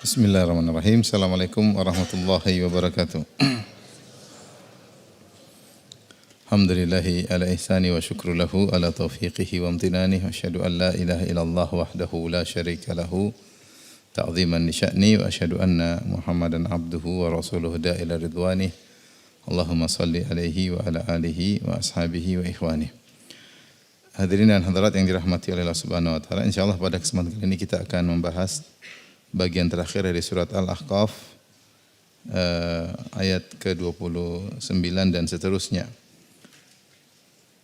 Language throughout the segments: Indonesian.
Bismillahirrahmanirrahim. Assalamualaikum warahmatullahi wabarakatuh. Alhamdulillahi ala ihsani wa syukru lahu ala taufiqihi wa amtinani. Wa asyhadu an la ilaha illallah wahdahu la syarika lahu ta'ziman li sya'ni wa asyhadu anna Muhammadan abduhu wa rasuluhu da'ila ridwanih. Allahumma salli alaihi wa ala alihi wa ashabihi wa ikhwanih. Hadirin dan hadirat yang dirahmati oleh Allah Subhanahu wa taala, insyaallah pada kesempatan kali ini kita akan membahas bagian terakhir dari surat Al-Ahqaf ayat ke-29 dan seterusnya.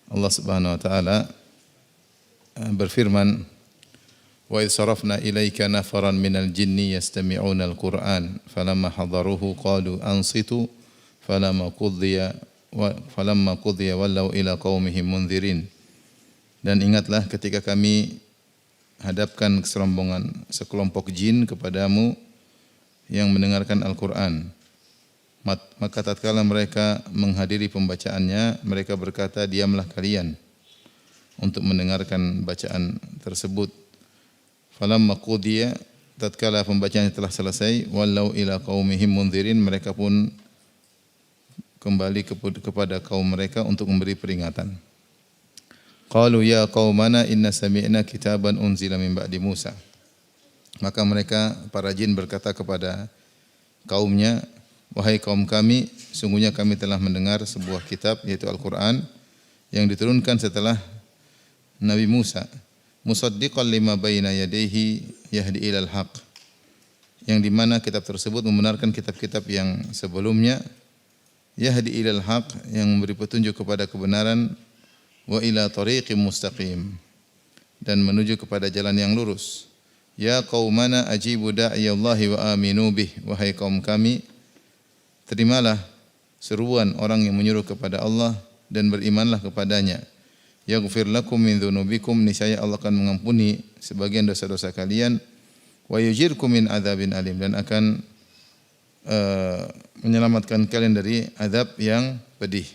Allah Subhanahu wa taala berfirman, "Wa idh sarafna ilaika nafaran minal jinni yastami'una al-Qur'an falamma hadaruhu qalu ansitu falamma qudiya wallaw ila qaumihim munzirin." Dan ingatlah ketika kami hadapkan sekelompok jin kepadamu yang mendengarkan Al-Quran. Maka tatkala mereka menghadiri pembacaannya, mereka berkata, diamlah kalian untuk mendengarkan bacaan tersebut. Falamma qudiya, tatkala pembacaannya telah selesai, wallau ila qaumihim munzirin, mereka pun kembali kepada kaum mereka untuk memberi peringatan. Qalu ya qaumana inna sami'na kitaban unzila min ba'di Musa. Maka mereka para jin berkata kepada kaumnya, wahai kaum kami, sungguhnya kami telah mendengar sebuah kitab yaitu Al-Qur'an yang diturunkan setelah Nabi Musa, musaddiqan lima baina yadayhi yahdi ilal haq. Yang di mana kitab tersebut membenarkan kitab-kitab yang sebelumnya, yahdi ilal haq, yang memberi petunjuk kepada kebenaran, wa ila tariqim mustaqim, dan menuju kepada jalan yang lurus. Ya qaumana ajibu da'iyallahi wa aminu bih, wahai kaum kami, terimalah seruan orang yang menyuruh kepada Allah dan berimanlah kepadanya. Yaghfir lakum min dzunubikum, niscaya Allah akan mengampuni sebagian dosa-dosa kalian. Wa yujirkum min adzabin alim, dan akan menyelamatkan kalian dari azab yang pedih.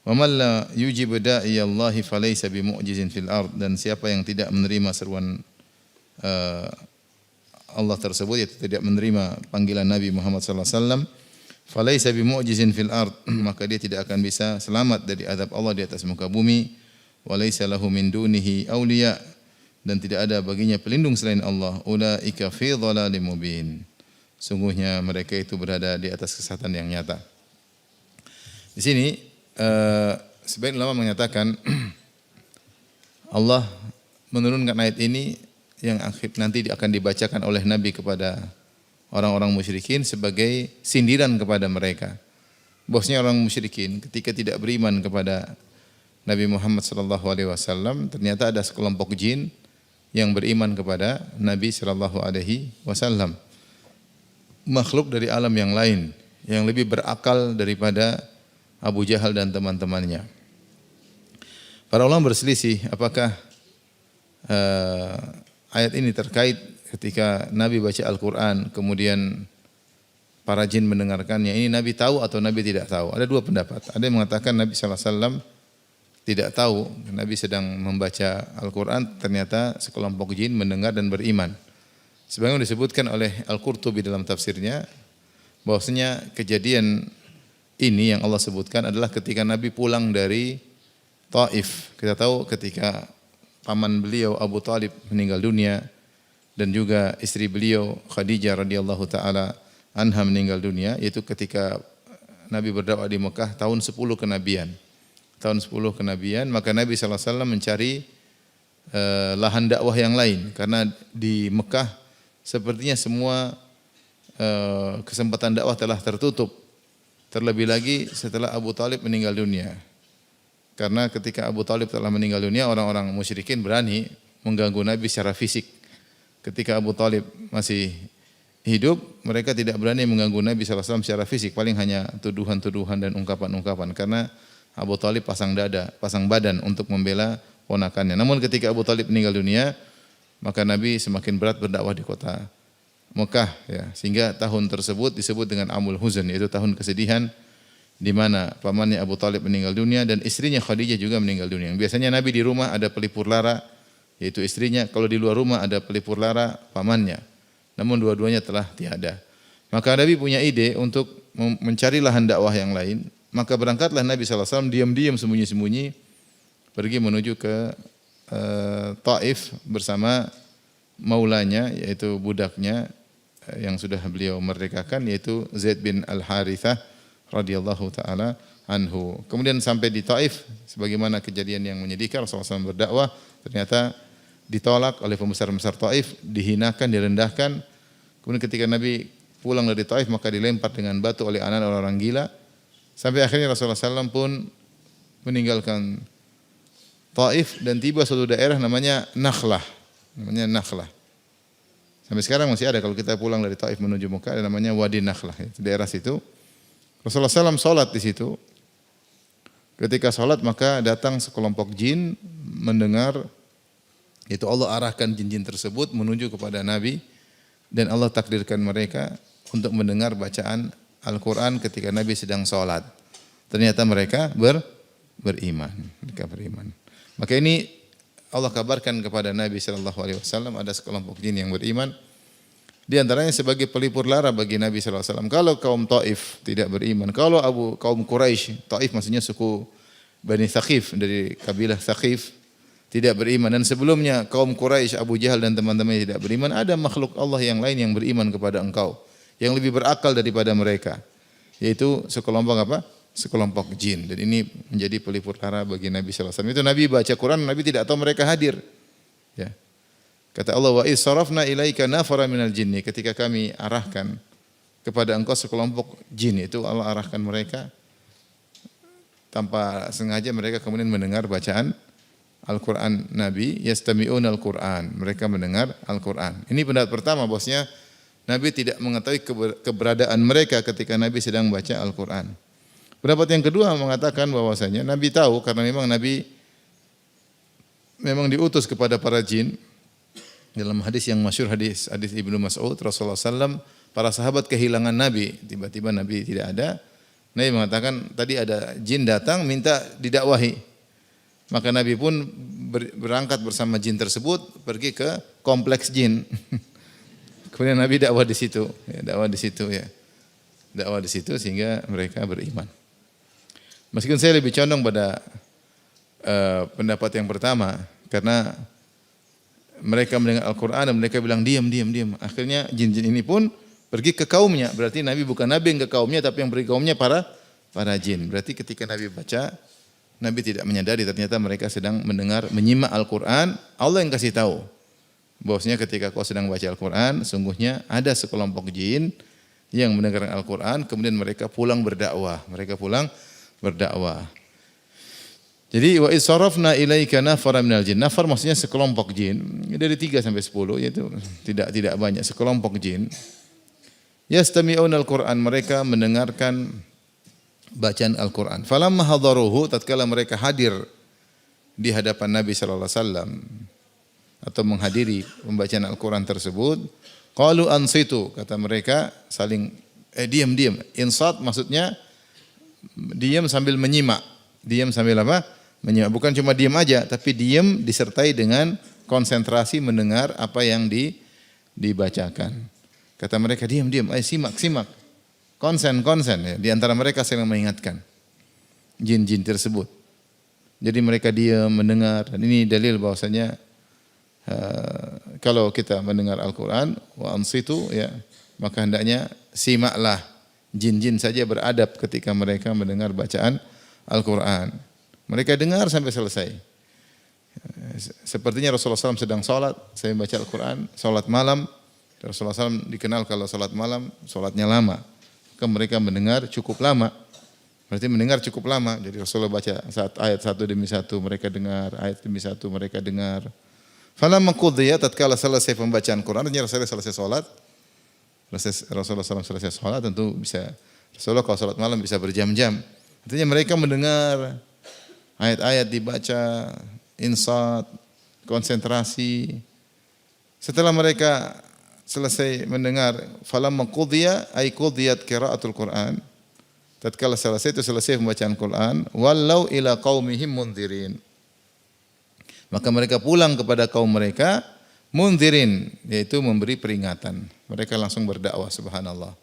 Wa man la yujib da'iyallahi falaysa bimu'jizin fil ard, dan siapa yang tidak menerima seruan Allah tersebut, yaitu tidak menerima panggilan Nabi Muhammad sallallahu alaihi wasallam, falaysa bimu'jizin fil ard, maka dia tidak akan bisa selamat dari azab Allah di atas muka bumi. Wa laysa lahu min dunihi awliya, dan tidak ada baginya pelindung selain Allah. Ulaika fi dhalalim mubin, sungguhnya mereka itu berada di atas kesesatan yang nyata. Di sini sebagian ulama menyatakan Allah menurunkan ayat ini yang nanti akan dibacakan oleh Nabi kepada orang-orang musyrikin sebagai sindiran kepada mereka. Bahwasanya orang musyrikin ketika tidak beriman kepada Nabi Muhammad sallallahu alaihi wasallam, ternyata ada sekelompok jin yang beriman kepada Nabi sallallahu alaihi wasallam. Makhluk dari alam yang lain yang lebih berakal daripada Abu Jahal dan teman-temannya. Para ulama berselisih apakah ayat ini terkait ketika Nabi baca Al-Quran, kemudian para jin mendengarkannya. Ini Nabi tahu atau Nabi tidak tahu? Ada dua pendapat. Ada yang mengatakan Nabi sallallahu alaihi wasallam tidak tahu. Nabi sedang membaca Al-Quran, ternyata sekelompok jin mendengar dan beriman. Sebagaimana disebutkan oleh Al-Qurtubi dalam tafsirnya, bahwasanya kejadian ini yang Allah sebutkan adalah ketika Nabi pulang dari Taif. Kita tahu ketika paman beliau Abu Talib meninggal dunia dan juga istri beliau Khadijah radhiyallahu taala anha meninggal dunia, yaitu ketika Nabi berdakwah di Mekah tahun 10 kenabian. Tahun 10 kenabian, maka Nabi sallallahu alaihi wasallam mencari lahan dakwah yang lain, karena di Mekah sepertinya semua kesempatan dakwah telah tertutup. Terlebih lagi setelah Abu Talib meninggal dunia. Karena ketika Abu Talib telah meninggal dunia, orang-orang musyrikin berani mengganggu Nabi secara fisik. Ketika Abu Talib masih hidup, mereka tidak berani mengganggu Nabi sallallahu alaihi wasallam secara fisik, paling hanya tuduhan-tuduhan dan ungkapan-ungkapan, karena Abu Talib pasang badan untuk membela ponakannya. Namun ketika Abu Talib meninggal dunia, maka Nabi semakin berat berdakwah di kota Mekah, ya, sehingga tahun tersebut disebut dengan Amul Huzn, yaitu tahun kesedihan, di mana pamannya Abu Talib meninggal dunia dan istrinya Khadijah juga meninggal dunia. Biasanya Nabi di rumah ada pelipur lara, yaitu istrinya. Kalau di luar rumah ada pelipur lara, pamannya. namun dua-duanya telah tiada. Maka Nabi punya ide untuk mencari lahan dakwah yang lain. Maka berangkatlah Nabi SAW diam-diam sembunyi-sembunyi pergi menuju ke Taif bersama maulanya, yaitu budaknya yang sudah beliau merdekakan, yaitu Zaid bin Al-Harithah radhiyallahu taala anhu. Kemudian sampai di Taif, sebagaimana kejadian yang menyedihkan, Rasulullah SAW berdakwah, ternyata ditolak oleh pembesar-pembesar Taif, dihinakan, direndahkan. Kemudian ketika Nabi pulang dari Taif, maka dilempar dengan batu oleh anak orang gila. Sampai akhirnya Rasulullah SAW pun meninggalkan Taif dan tiba suatu daerah namanya Nakhlah. Sampai sekarang masih ada, kalau kita pulang dari Taif menuju Mekah ada namanya Wadi Nakhlah, daerah situ. Rasulullah SAW sholat di situ. Ketika sholat maka datang sekelompok jin mendengar, itu Allah arahkan jin-jin tersebut menuju kepada Nabi dan Allah takdirkan mereka untuk mendengar bacaan Al-Quran ketika Nabi sedang sholat. Ternyata mereka beriman. Maka ini Allah kabarkan kepada Nabi SAW ada sekelompok jin yang beriman. Di antaranya sebagai pelipur lara bagi Nabi SAW. Kalau kaum Taif tidak beriman, kalau kaum Quraisy, Taif maksudnya suku Bani Thaqif dari kabilah Thaqif tidak beriman, dan sebelumnya kaum Quraisy, Abu Jahal dan teman-temannya tidak beriman, ada makhluk Allah yang lain yang beriman kepada engkau, yang lebih berakal daripada mereka, yaitu sekelompok apa? Sekelompok jin. Dan ini menjadi pelipur lara bagi Nabi sallallahu alaihi wasallam. Itu Nabi baca Quran, Nabi tidak tahu mereka hadir. Ya. Kata Allah, wa iz sarafna ilaika nafara minal jinni, ketika kami arahkan kepada engkau sekelompok jin, itu Allah arahkan mereka tanpa sengaja, mereka kemudian mendengar bacaan Al-Quran Nabi, yastami'un Al-Quran, mereka mendengar Al-Quran. Ini pendapat pertama, bosnya Nabi tidak mengetahui keberadaan mereka ketika Nabi sedang baca Al-Quran. Pendapat yang kedua mengatakan bahwasanya Nabi tahu, karena memang Nabi diutus kepada para jin. Dalam hadis yang masyhur, hadis Ibnu Mas'ud, Rasulullah SAW, para sahabat kehilangan Nabi, tiba-tiba Nabi tidak ada. Nabi mengatakan tadi ada jin datang minta didakwahi. Maka Nabi pun berangkat bersama jin tersebut pergi ke kompleks jin. Kemudian Nabi dakwah di situ, dakwah di situ sehingga mereka beriman. Meskipun saya lebih condong pada pendapat yang pertama, karena mereka mendengar Al-Quran dan mereka bilang diam. Akhirnya jin-jin ini pun pergi ke kaumnya. Berarti Nabi bukan Nabi yang ke kaumnya, tapi yang pergi ke kaumnya para jin. Berarti ketika Nabi baca, Nabi tidak menyadari ternyata mereka sedang menyimak Al-Quran. Allah yang kasih tahu bahwasanya ketika kau sedang baca Al-Quran, sungguhnya ada sekelompok jin yang mendengar Al-Quran, kemudian mereka pulang berdakwah. Jadi wa iz sarafna ilaika nafara minal jin. Nafar maksudnya sekelompok jin, dari 3 sampai 10, yaitu tidak banyak, sekelompok jin. Yastami'un Al-Quran, mereka mendengarkan bacaan Al-Quran. Falamma hadaruhu, tatkala mereka hadir di hadapan Nabi sallallahu alaihi wasallam atau menghadiri pembacaan Al-Quran tersebut, qalu ansitu, kata mereka saling diam. Insat maksudnya diam sambil menyimak. Diam sambil apa? Menyimak. Bukan cuma diam aja, tapi diam disertai dengan konsentrasi mendengar apa yang dibacakan. Kata mereka diam, ayo simak. Konsen ya. Di antara mereka saling mengingatkan jin-jin tersebut. Jadi mereka diam mendengar, dan ini dalil bahwasanya kalau kita mendengar Al-Quran wa ansitu, ya, maka hendaknya simaklah. Jin-jin saja beradab ketika mereka mendengar bacaan Al-Quran. Mereka dengar sampai selesai. Sepertinya Rasulullah SAW sedang sholat, saya baca Al-Quran, sholat malam. Rasulullah SAW dikenal kalau sholat malam, sholatnya lama. Maka mereka mendengar cukup lama. Berarti mendengar cukup lama. Jadi Rasulullah baca ayat satu demi satu, mereka dengar. Ayat demi satu, mereka dengar. Falamma qudiya, tatkala selesai pembacaan Quran, artinya Rasulullah selesai sholat. Rasulullah SAW selesai sholat, tentu bisa. Rasulullah kalau sholat malam bisa berjam-jam. Artinya mereka mendengar ayat-ayat dibaca, insat, konsentrasi. Setelah mereka selesai mendengar, falamma qudiya ay qudiyat qiraatul Quran. Tatkala selesai pembacaan Quran, wallau ila qaumihim mundzirin. Maka mereka pulang kepada kaum mereka Mundzirin, yaitu memberi peringatan. Mereka langsung berdakwah, subhanallah.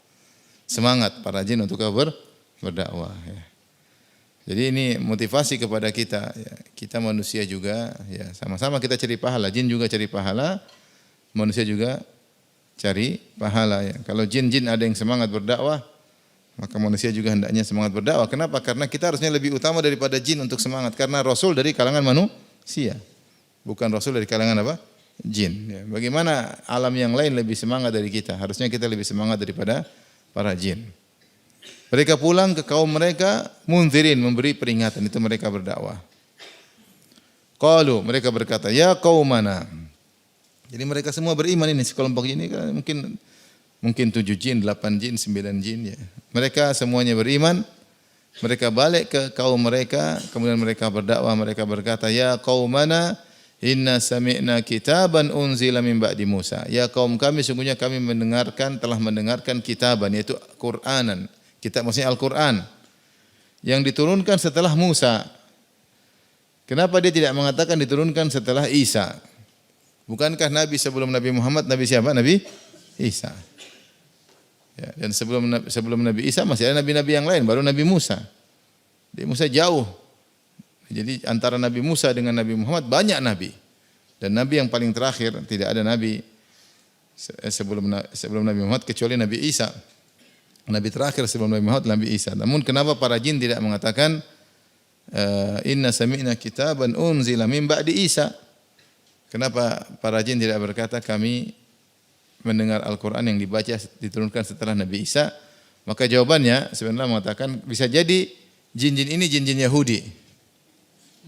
Semangat para jin untuk berdakwah. Ya. Jadi ini motivasi kepada kita. Ya. Kita manusia juga, ya sama-sama kita cari pahala. Jin juga cari pahala, manusia juga cari pahala. Ya. Kalau jin-jin ada yang semangat berdakwah, maka manusia juga hendaknya semangat berdakwah. Kenapa? Karena kita harusnya lebih utama daripada jin untuk semangat. Karena Rasul dari kalangan manusia, bukan Rasul dari kalangan apa? Jin. Ya. Bagaimana alam yang lain lebih semangat dari kita? Harusnya kita lebih semangat daripada para jin. Mereka pulang ke kaum mereka, mundzirin, memberi peringatan. Itu mereka berdakwah. Qalu, mereka berkata, ya qaumana. Jadi mereka semua beriman ini, sekelompok ini mungkin 7 jin, 8 jin, 9 jin. Ya. Mereka semuanya beriman. Mereka balik ke kaum mereka, kemudian mereka berdakwah, mereka berkata, ya qaumana, inna sami'na kitaban unzila min ba'di Musa. Ya kaum kami, sungguhnya kami telah mendengarkan kitaban, yaitu Qur'anan. Kitab maksudnya Al-Quran. Yang diturunkan setelah Musa. Kenapa dia tidak mengatakan diturunkan setelah Isa? Bukankah Nabi sebelum Nabi Muhammad, Nabi siapa? Nabi Isa. Ya, dan sebelum Nabi Isa masih ada nabi-nabi yang lain, baru Nabi Musa. Nabi Musa jauh. Jadi antara Nabi Musa dengan Nabi Muhammad banyak nabi. Dan nabi yang paling terakhir, tidak ada nabi sebelum Nabi Muhammad kecuali Nabi Isa. Nabi terakhir sebelum Nabi Muhammad Nabi Isa. Namun kenapa para jin tidak mengatakan inna sami'na kitaban unzila min ba'di Isa? Kenapa para jin tidak berkata kami mendengar Al-Quran yang dibaca diturunkan setelah Nabi Isa? Maka jawabannya sebenarnya mengatakan bisa jadi jin-jin ini jin-jin Yahudi.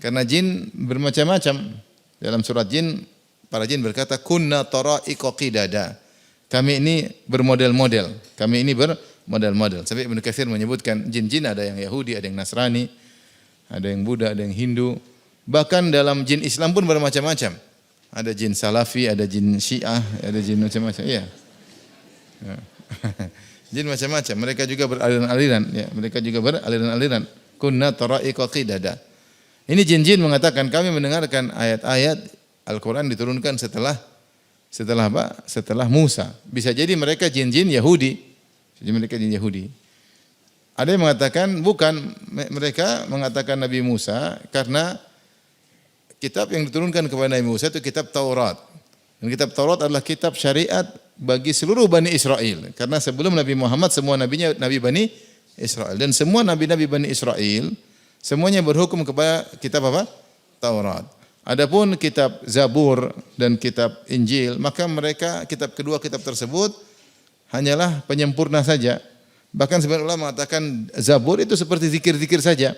Karena jin bermacam-macam. Dalam surat jin, para jin berkata, kunna tara'iqa qidada. Kami ini bermodel-model. Kami ini bermodel-model. Sampai Ibnu Katsir menyebutkan jin-jin ada yang Yahudi, ada yang Nasrani, ada yang Buddha, ada yang Hindu. Bahkan dalam jin Islam pun bermacam-macam. Ada jin Salafi, ada jin Syiah, ada jin macam-macam. Iya. Ya. Jin macam-macam. Mereka juga beraliran-aliran. Ya, mereka juga beraliran-aliran. Kunna tara'iqa qidada. Ini jin-jin mengatakan kami mendengarkan ayat-ayat Al-Quran diturunkan setelah apa? Setelah Musa. Bisa jadi mereka jin-jin Yahudi. Jadi mereka jin Yahudi. Ada yang mengatakan bukan, mereka mengatakan Nabi Musa karena kitab yang diturunkan kepada Nabi Musa itu kitab Taurat. Dan kitab Taurat adalah kitab syariat bagi seluruh Bani Israel. Karena sebelum Nabi Muhammad semua nabinya Nabi Bani Israel. Dan semua nabi-nabi Bani Israel semuanya berhukum kepada kitab apa? Taurat. Adapun kitab Zabur dan kitab Injil, maka mereka kedua kitab tersebut hanyalah penyempurna saja. Bahkan sebagian ulama mengatakan Zabur itu seperti zikir-zikir saja.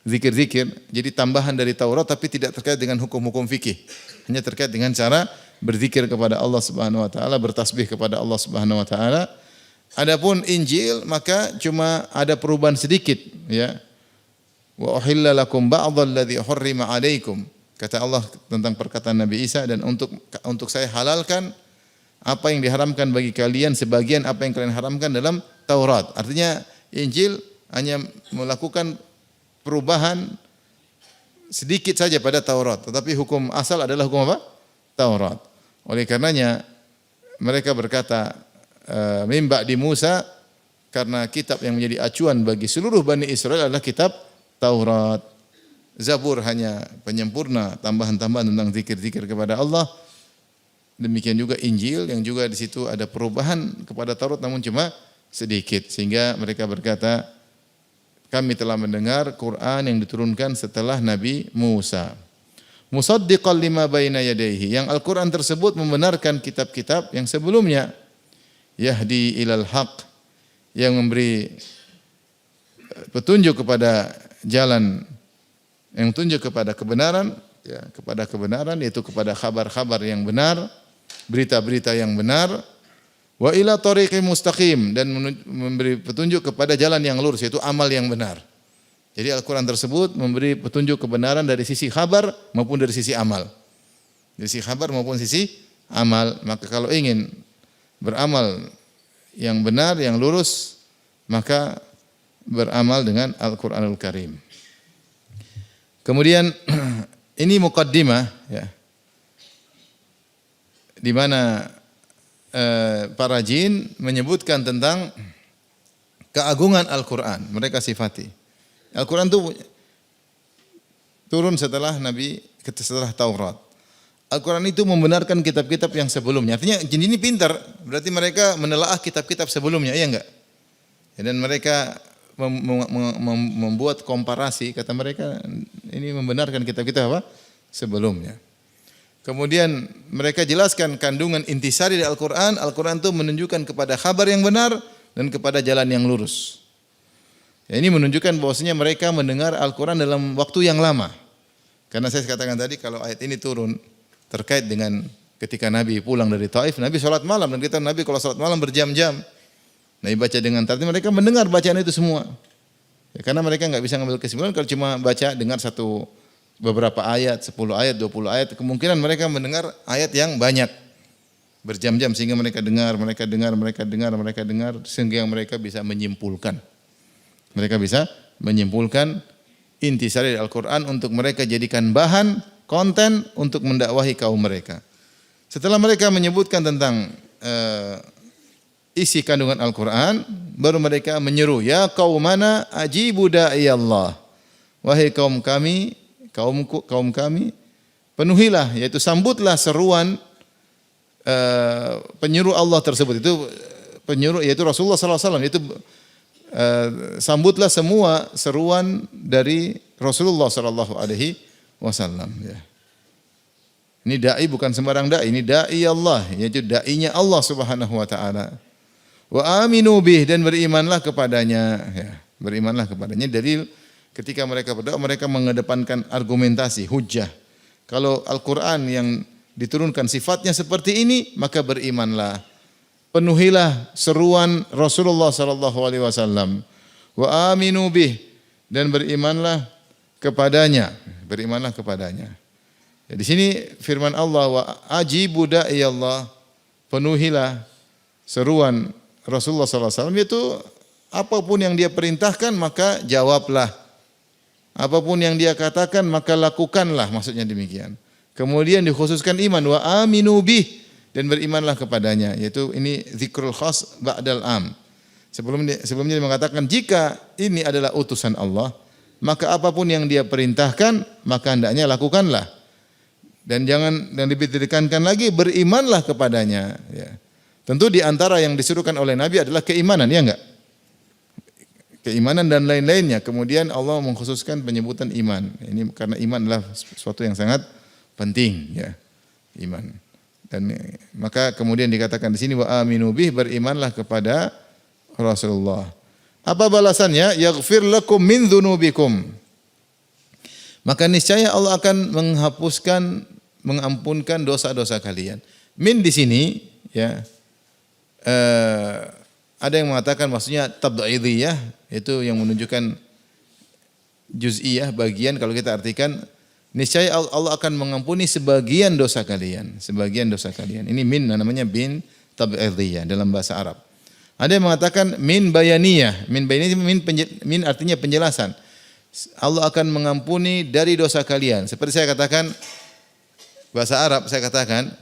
Zikir-zikir, jadi tambahan dari Taurat tapi tidak terkait dengan hukum-hukum fikih. Hanya terkait dengan cara berzikir kepada Allah Subhanahu wa taala, bertasbih kepada Allah Subhanahu wa taala. Adapun Injil maka cuma ada perubahan sedikit, ya. Wa uhilla lakum ba'dalladzi hurrima 'alaikum. Kata Allah tentang perkataan Nabi Isa, dan untuk saya halalkan apa yang diharamkan bagi kalian sebagian apa yang kalian haramkan dalam Taurat. Artinya Injil hanya melakukan perubahan sedikit saja pada Taurat, tetapi hukum asal adalah hukum apa? Taurat. Oleh karenanya mereka berkata mimba di Musa, karena kitab yang menjadi acuan bagi seluruh Bani Israel adalah kitab Taurat. Zabur hanya penyempurna, tambahan-tambahan tentang zikir-zikir kepada Allah. Demikian juga Injil yang juga di situ ada perubahan kepada Taurat namun cuma sedikit, sehingga mereka berkata kami telah mendengar Quran yang diturunkan setelah Nabi Musa. Musaddiqan lima baina yadayhi. Yang Al-Quran tersebut membenarkan kitab-kitab yang sebelumnya. Yahdi ilal haq. Yang memberi petunjuk kepada jalan, yang tunjuk kepada kebenaran, ya, kepada kebenaran, yaitu kepada kabar-kabar yang benar, berita-berita yang benar. Wa ila tariqim mustaqim, dan memberi petunjuk kepada jalan yang lurus, yaitu amal yang benar. Jadi Al-Quran tersebut memberi petunjuk kebenaran dari sisi kabar maupun dari sisi amal. Dari sisi kabar maupun sisi amal. Maka kalau ingin beramal yang benar, yang lurus, maka beramal dengan Al-Quranul Karim. Kemudian ini muqaddimah, ya. di mana para jin menyebutkan tentang keagungan Al-Quran. Mereka sifati. Al-Quran itu turun setelah Taurat. Al-Quran itu membenarkan kitab-kitab yang sebelumnya. Artinya jin ini pintar, berarti mereka menelaah kitab-kitab sebelumnya, iya enggak? Ya, dan mereka membuat komparasi, kata mereka ini membenarkan kitab-kitab apa? Sebelumnya. Kemudian mereka jelaskan kandungan intisari di Al-Quran. Al-Quran itu menunjukkan kepada kabar yang benar dan kepada jalan yang lurus. Ya, ini menunjukkan bahwasanya mereka mendengar Al-Quran dalam waktu yang lama. Karena saya katakan tadi kalau ayat ini turun terkait dengan ketika Nabi pulang dari Taif, Nabi sholat malam, dan kita Nabi kalau sholat malam berjam-jam, Nabi baca dengan tertib, mereka mendengar bacaan itu semua. Ya, karena mereka nggak bisa ngambil kesimpulan kalau cuma baca dengar beberapa ayat, 10 ayat, 20 ayat, kemungkinan mereka mendengar ayat yang banyak berjam-jam sehingga mereka dengar sehingga mereka bisa menyimpulkan. Mereka bisa menyimpulkan intisari Al-Quran untuk mereka jadikan bahan konten untuk mendakwahi kaum mereka. Setelah mereka menyebutkan tentang isi kandungan Al-Quran, baru mereka menyeru, ya qaumana ajibu da'iyallah. Wahai kaum kami, penuhilah, yaitu sambutlah seruan penyeru Allah tersebut. Itu penyeru, yaitu Rasulullah SAW. Itu sambutlah semua seruan dari Rasulullah SAW. Ya. Ini dai bukan sembarang dai, ini dai Allah, yaitu dainya Allah Subhanahu wa taala. Wa aminu bih, dan berimanlah kepadanya, ya. Berimanlah kepadanya. Dalil ketika mereka berdoa, mereka mengedepankan argumentasi, hujjah. Kalau Al-Qur'an yang diturunkan sifatnya seperti ini, maka berimanlah. Penuhilah seruan Rasulullah sallallahu alaihi wasallam. Wa aminu bih, dan berimanlah kepadanya, berimanlah kepadanya. Ya, di sini firman Allah, wa ajibu da'iyallah, penuhilah seruan Rasulullah SAW, yaitu apapun yang dia perintahkan maka jawablah. Apapun yang dia katakan maka lakukanlah, maksudnya demikian. Kemudian dikhususkan iman, wa aminu bih, dan berimanlah kepadanya, yaitu ini zikrul khas ba'dal am. Sebelumnya dia mengatakan jika ini adalah utusan Allah, maka apapun yang dia perintahkan maka hendaknya lakukanlah, dan ditekankan lagi berimanlah kepadanya. Ya. Tentu di antara yang disuruhkan oleh Nabi adalah keimanan, ya enggak? Keimanan dan lain-lainnya. Kemudian Allah mengkhususkan penyebutan iman. Ini karena iman adalah sesuatu yang sangat penting, ya, iman. Dan maka kemudian dikatakan di sini wa aminu bih, berimanlah kepada Rasulullah. Apa balasannya? Yaghfir lakum min dzunubikum. Maka niscaya Allah akan mengampunkan dosa-dosa kalian. Min di sini, ya, ada yang mengatakan maksudnya tab'idiyah, itu yang menunjukkan juz'iyah, bagian. Kalau kita artikan, niscaya Allah akan mengampuni sebagian dosa kalian, sebagian dosa kalian. Ini min namanya bin tab'idiyah dalam bahasa Arab. Ada yang mengatakan min bayaniyah. Min artinya penjelasan. Allah akan mengampuni dari dosa kalian. Seperti saya katakan bahasa Arab, saya katakan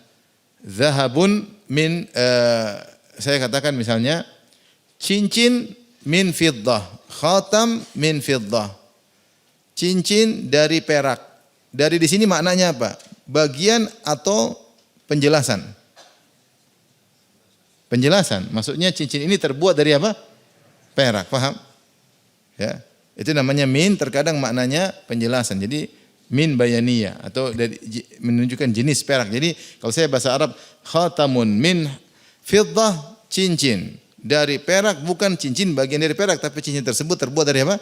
zahabun min, saya katakan misalnya cincin min fiddah, khatam min fiddah. Cincin dari perak. Dari di sini maknanya apa? Bagian atau penjelasan? Penjelasan, maksudnya cincin ini terbuat dari apa? Perak, paham? Ya, itu namanya min, terkadang maknanya penjelasan. Jadi min bayaniyah atau dari, menunjukkan jenis perak. Jadi kalau saya bahasa Arab, khatamun min fiddah, cincin dari perak, bukan cincin bagian dari perak, tapi cincin tersebut terbuat dari apa?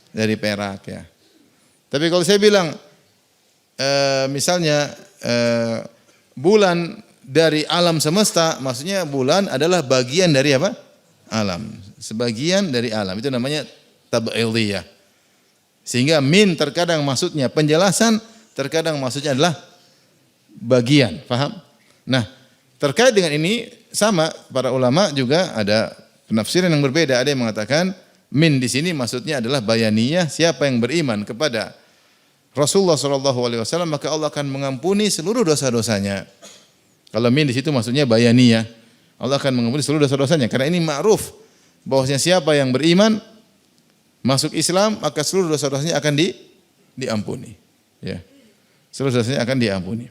Dari perak, ya. Tapi kalau saya bilang misalnya bulan dari alam semesta, maksudnya bulan adalah bagian dari apa? Alam. Sebagian dari alam. Itu namanya tab'idiyah. Sehingga min terkadang maksudnya penjelasan, terkadang maksudnya adalah bagian. Paham? Nah, terkait dengan ini sama para ulama juga ada penafsiran yang berbeda. Ada yang mengatakan min di sini maksudnya adalah bayaniyah, siapa yang beriman kepada Rasulullah SAW, maka Allah akan mengampuni seluruh dosa-dosanya. Kalau min di situ maksudnya bayaniyah. Allah akan mengampuni seluruh dosa-dosanya karena ini ma'ruf bahwasanya siapa yang beriman masuk Islam maka seluruh dosa-dosanya akan diampuni. Ya. Seluruh dosanya akan diampuni.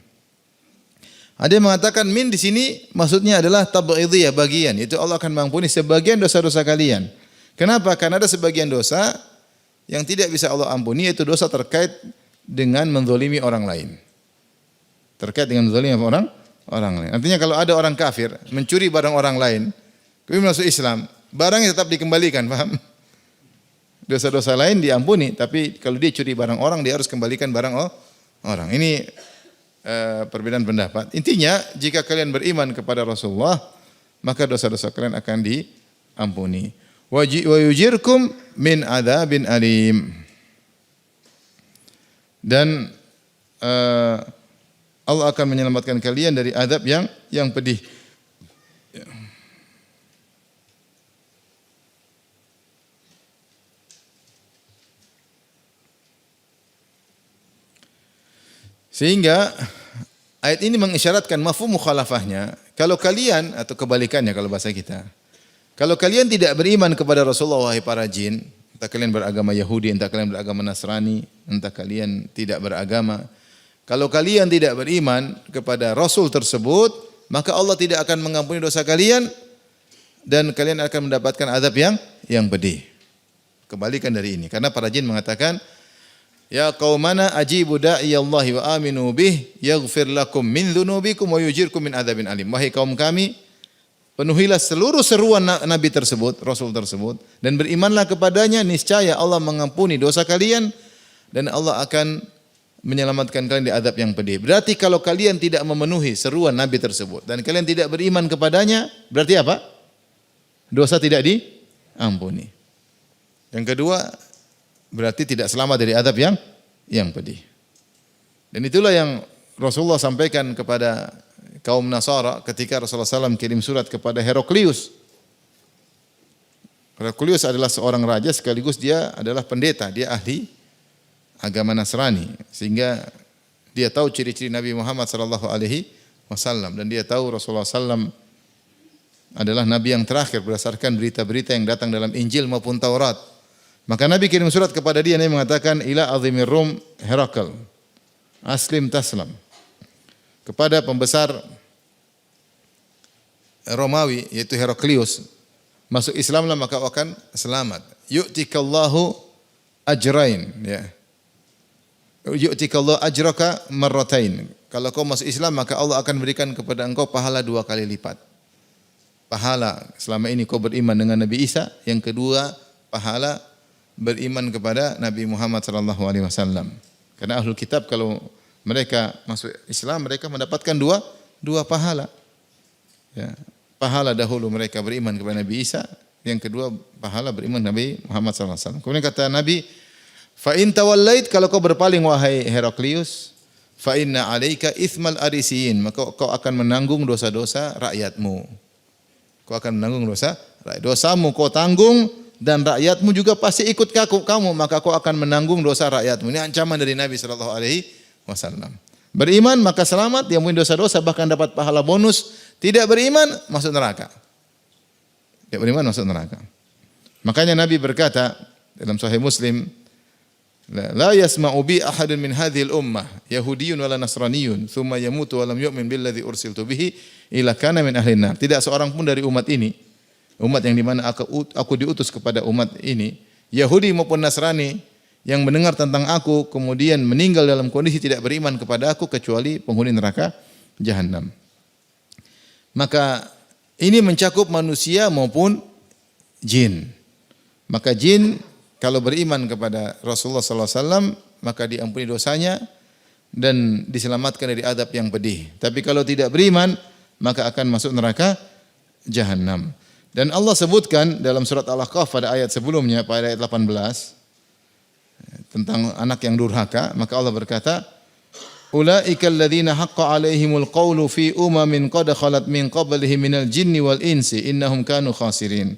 Ada yang mengatakan min di sini maksudnya adalah tab'idiyah, bagian, yaitu Allah akan mengampuni sebagian dosa-dosa kalian. Kenapa? Karena ada sebagian dosa yang tidak bisa Allah ampuni, yaitu dosa terkait dengan menzalimi orang lain. Terkait dengan menzalimi orang lain. Artinya kalau ada orang kafir mencuri barang orang lain, kemudian masuk Islam, barangnya tetap dikembalikan, paham? Dosa-dosa lain diampuni, tapi kalau dia curi barang orang, dia harus kembalikan barang orang. Ini perbedaan pendapat. Intinya, jika kalian beriman kepada Rasulullah, maka dosa-dosa kalian akan diampuni. Wa yujirkum min adzabin alim. Dan Allah akan menyelamatkan kalian dari azab yang pedih. Sehingga ayat ini mengisyaratkan mafhum mukhalafahnya. Kalau kalian atau kebalikannya kalau bahasa kita. Kalau kalian tidak beriman kepada Rasulullah wahai para jin, entah kalian beragama Yahudi, entah kalian beragama Nasrani, entah kalian tidak beragama. Kalau kalian tidak beriman kepada Rasul tersebut, maka Allah tidak akan mengampuni dosa kalian dan kalian akan mendapatkan azab yang pedih. Kebalikan dari ini. Karena para jin mengatakan, ya qaumana ajibu da'iyallahi wa aminu bih yaghfir lakum min dzunubikum wa yujirkum min adzabin alim. Wahai kaum kami, penuhilah seluruh seruan Nabi tersebut, Rasul tersebut, dan berimanlah kepadanya, niscaya Allah mengampuni dosa kalian dan Allah akan menyelamatkan kalian di azab yang pedih. Berarti kalau kalian tidak memenuhi seruan Nabi tersebut dan kalian tidak beriman kepadanya, berarti apa? Dosa tidak diampuni. Yang kedua, berarti tidak selamat dari azab yang pedih. Dan itulah yang Rasulullah sampaikan kepada kaum Nasara ketika Rasulullah SAW kirim surat kepada Heraklius. Heraklius adalah seorang raja sekaligus dia adalah pendeta, dia ahli agama Nasrani, sehingga dia tahu ciri-ciri Nabi Muhammad sallallahu alaihi wasallam dan dia tahu Rasulullah SAW adalah nabi yang terakhir berdasarkan berita-berita yang datang dalam Injil maupun Taurat. Maka Nabi kirim surat kepada dia yang mengatakan ila azimir Rum Herakl aslim taslam, kepada pembesar Romawi yaitu Heraklius, masuk Islamlah maka akan selamat. Yu'tikallahu ajrain, ya. Yu'tikallahu ajraka marratain. Kalau kau masuk Islam maka Allah akan berikan kepada engkau pahala 2 kali lipat. Pahala selama ini kau beriman dengan Nabi Isa, yang kedua pahala beriman kepada Nabi Muhammad sallallahu alaihi wasallam. Karena ahlul kitab kalau mereka masuk Islam mereka mendapatkan dua pahala. Ya, pahala dahulu mereka beriman kepada Nabi Isa, yang kedua pahala beriman Nabi Muhammad sallallahu alaihi wasallam. Kemudian kata Nabi, fa in tawallait, kalau kau berpaling wahai Heraklius, fa inna alaika itsmal arisiyin, maka kau akan menanggung dosa-dosa rakyatmu. Kau akan menanggung dosamu kau tanggung dan rakyatmu juga pasti ikut kamu, maka kau akan menanggung dosa rakyatmu. Ini ancaman dari Nabi sallallahu alaihi wasallam. Beriman maka selamat, diampuni dosa-dosa, bahkan dapat pahala bonus. Tidak beriman masuk neraka. Tidak beriman masuk neraka. Makanya Nabi berkata dalam Sahih Muslim, la yasma'u bi ahadun min hadhil ummah yahudiyyun wala nasraniyyun thumma yamutu wa lam yu'min billadzi ursiltu bihi illa kana min ahlin nar. Tidak seorang pun dari umat ini, umat yang di mana aku diutus kepada umat ini, Yahudi maupun Nasrani, yang mendengar tentang aku kemudian meninggal dalam kondisi tidak beriman kepada aku kecuali penghuni neraka jahanam. Maka ini mencakup manusia maupun jin. Maka jin kalau beriman kepada Rasulullah sallallahu alaihi wasallam maka diampuni dosanya dan diselamatkan dari azab yang pedih. Tapi kalau tidak beriman maka akan masuk neraka jahanam. Dan Allah sebutkan dalam surat Al-Ahqaf pada ayat sebelumnya, pada ayat 18 tentang anak yang durhaka, maka Allah berkata, ulaikal ladzina haqqa alaihimul qawlu fi umamin qad khalat min qablihim minal jinni wal insi innahum kanu khasirin.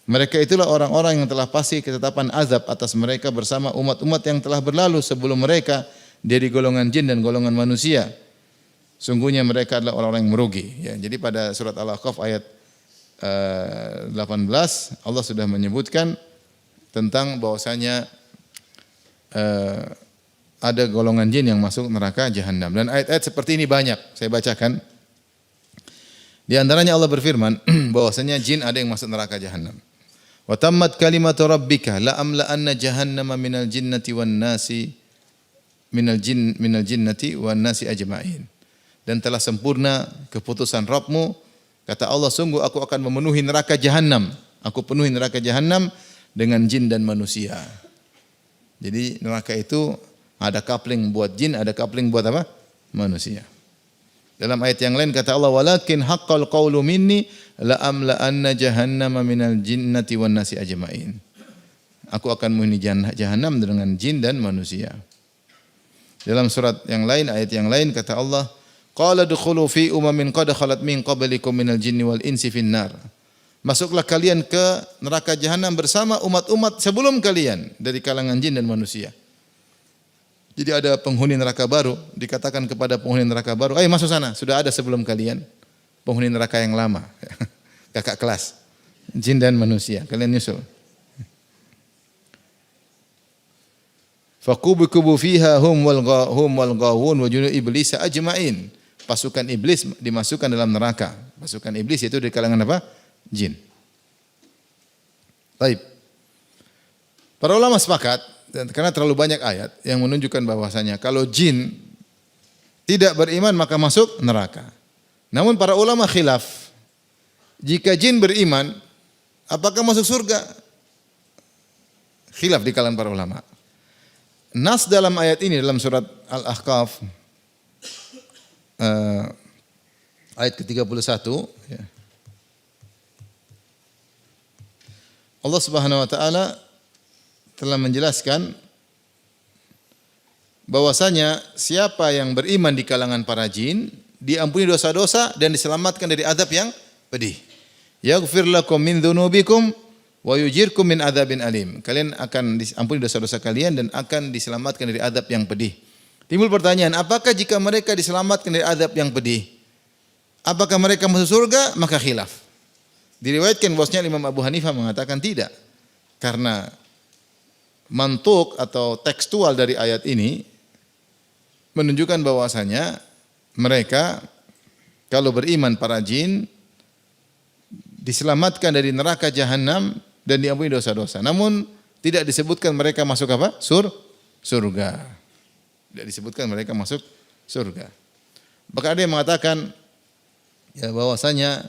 Mereka itulah orang-orang yang telah pasti ketetapan azab atas mereka bersama umat-umat yang telah berlalu sebelum mereka dari golongan jin dan golongan manusia. Sungguhnya mereka adalah orang-orang yang merugi. Ya, jadi pada surat Al-Ahqaf ayat 18 Allah sudah menyebutkan tentang bahwasanya ada golongan jin yang masuk neraka jahanam. Dan ayat-ayat seperti ini banyak. Saya bacakan. Di antaranya Allah berfirman bahwasanya jin ada yang masuk neraka jahanam. Wa tammat kalimatu rabbika la amla'anna jahannama minal jinnati wan nasi minal jinnati wan nasi ajma'in. Dan telah sempurna keputusan Rabbmu, kata Allah, sungguh aku akan memenuhi neraka jahanam. Aku penuhi neraka jahanam dengan jin dan manusia. Jadi neraka itu ada coupling buat jin, ada coupling buat apa? Manusia. Dalam ayat yang lain kata Allah, walakin haqqal qawlu minni la amla'anna jahannama minal jinnati wan nasi ajma'in. Aku akan memenuhi jahanam dengan jin dan manusia. Dalam surat yang lain, ayat yang lain kata Allah, qala dukhulu fi umamin qad khalat min qablikum minal jinni wal insi finnar. Masuklah kalian ke neraka jahanam bersama umat-umat sebelum kalian dari kalangan jin dan manusia. Jadi ada penghuni neraka baru, dikatakan kepada penghuni neraka baru, ayo masuk sana, sudah ada sebelum kalian penghuni neraka yang lama. Kakak kelas, jin dan manusia, kalian nyusul. Fakubukubu fiha hum wal ghawun wa junu iblis ajma'in. Pasukan iblis dimasukkan dalam neraka. Pasukan iblis itu dari kalangan apa? Jin. Baik. Para ulama sepakat, karena terlalu banyak ayat yang menunjukkan bahwasanya kalau jin tidak beriman maka masuk neraka. Namun para ulama khilaf. Jika jin beriman, apakah masuk surga? Khilaf di kalangan para ulama. Nas dalam ayat ini dalam surat Al-Ahqaf ayat ke-31 ya. Allah Subhanahu wa taala telah menjelaskan bahwasanya siapa yang beriman di kalangan para jin diampuni dosa-dosa dan diselamatkan dari azab yang pedih. Yaghfir lakum min dzunubikum wa yujirkum min adzabin alim. Kalian akan diampuni dosa-dosa kalian dan akan diselamatkan dari azab yang pedih. Timbul pertanyaan, apakah jika mereka diselamatkan dari azab yang pedih, apakah mereka masuk surga? Maka khilaf. Diriwayatkan bahwasanya Imam Abu Hanifah mengatakan tidak. Karena mantuk atau tekstual dari ayat ini menunjukkan bahwasanya mereka kalau beriman para jin diselamatkan dari neraka jahanam dan diampuni dosa-dosa. Namun tidak disebutkan mereka masuk apa? Surga. Tidak disebutkan mereka masuk surga. Bahkan ada yang mengatakan ya bahwasanya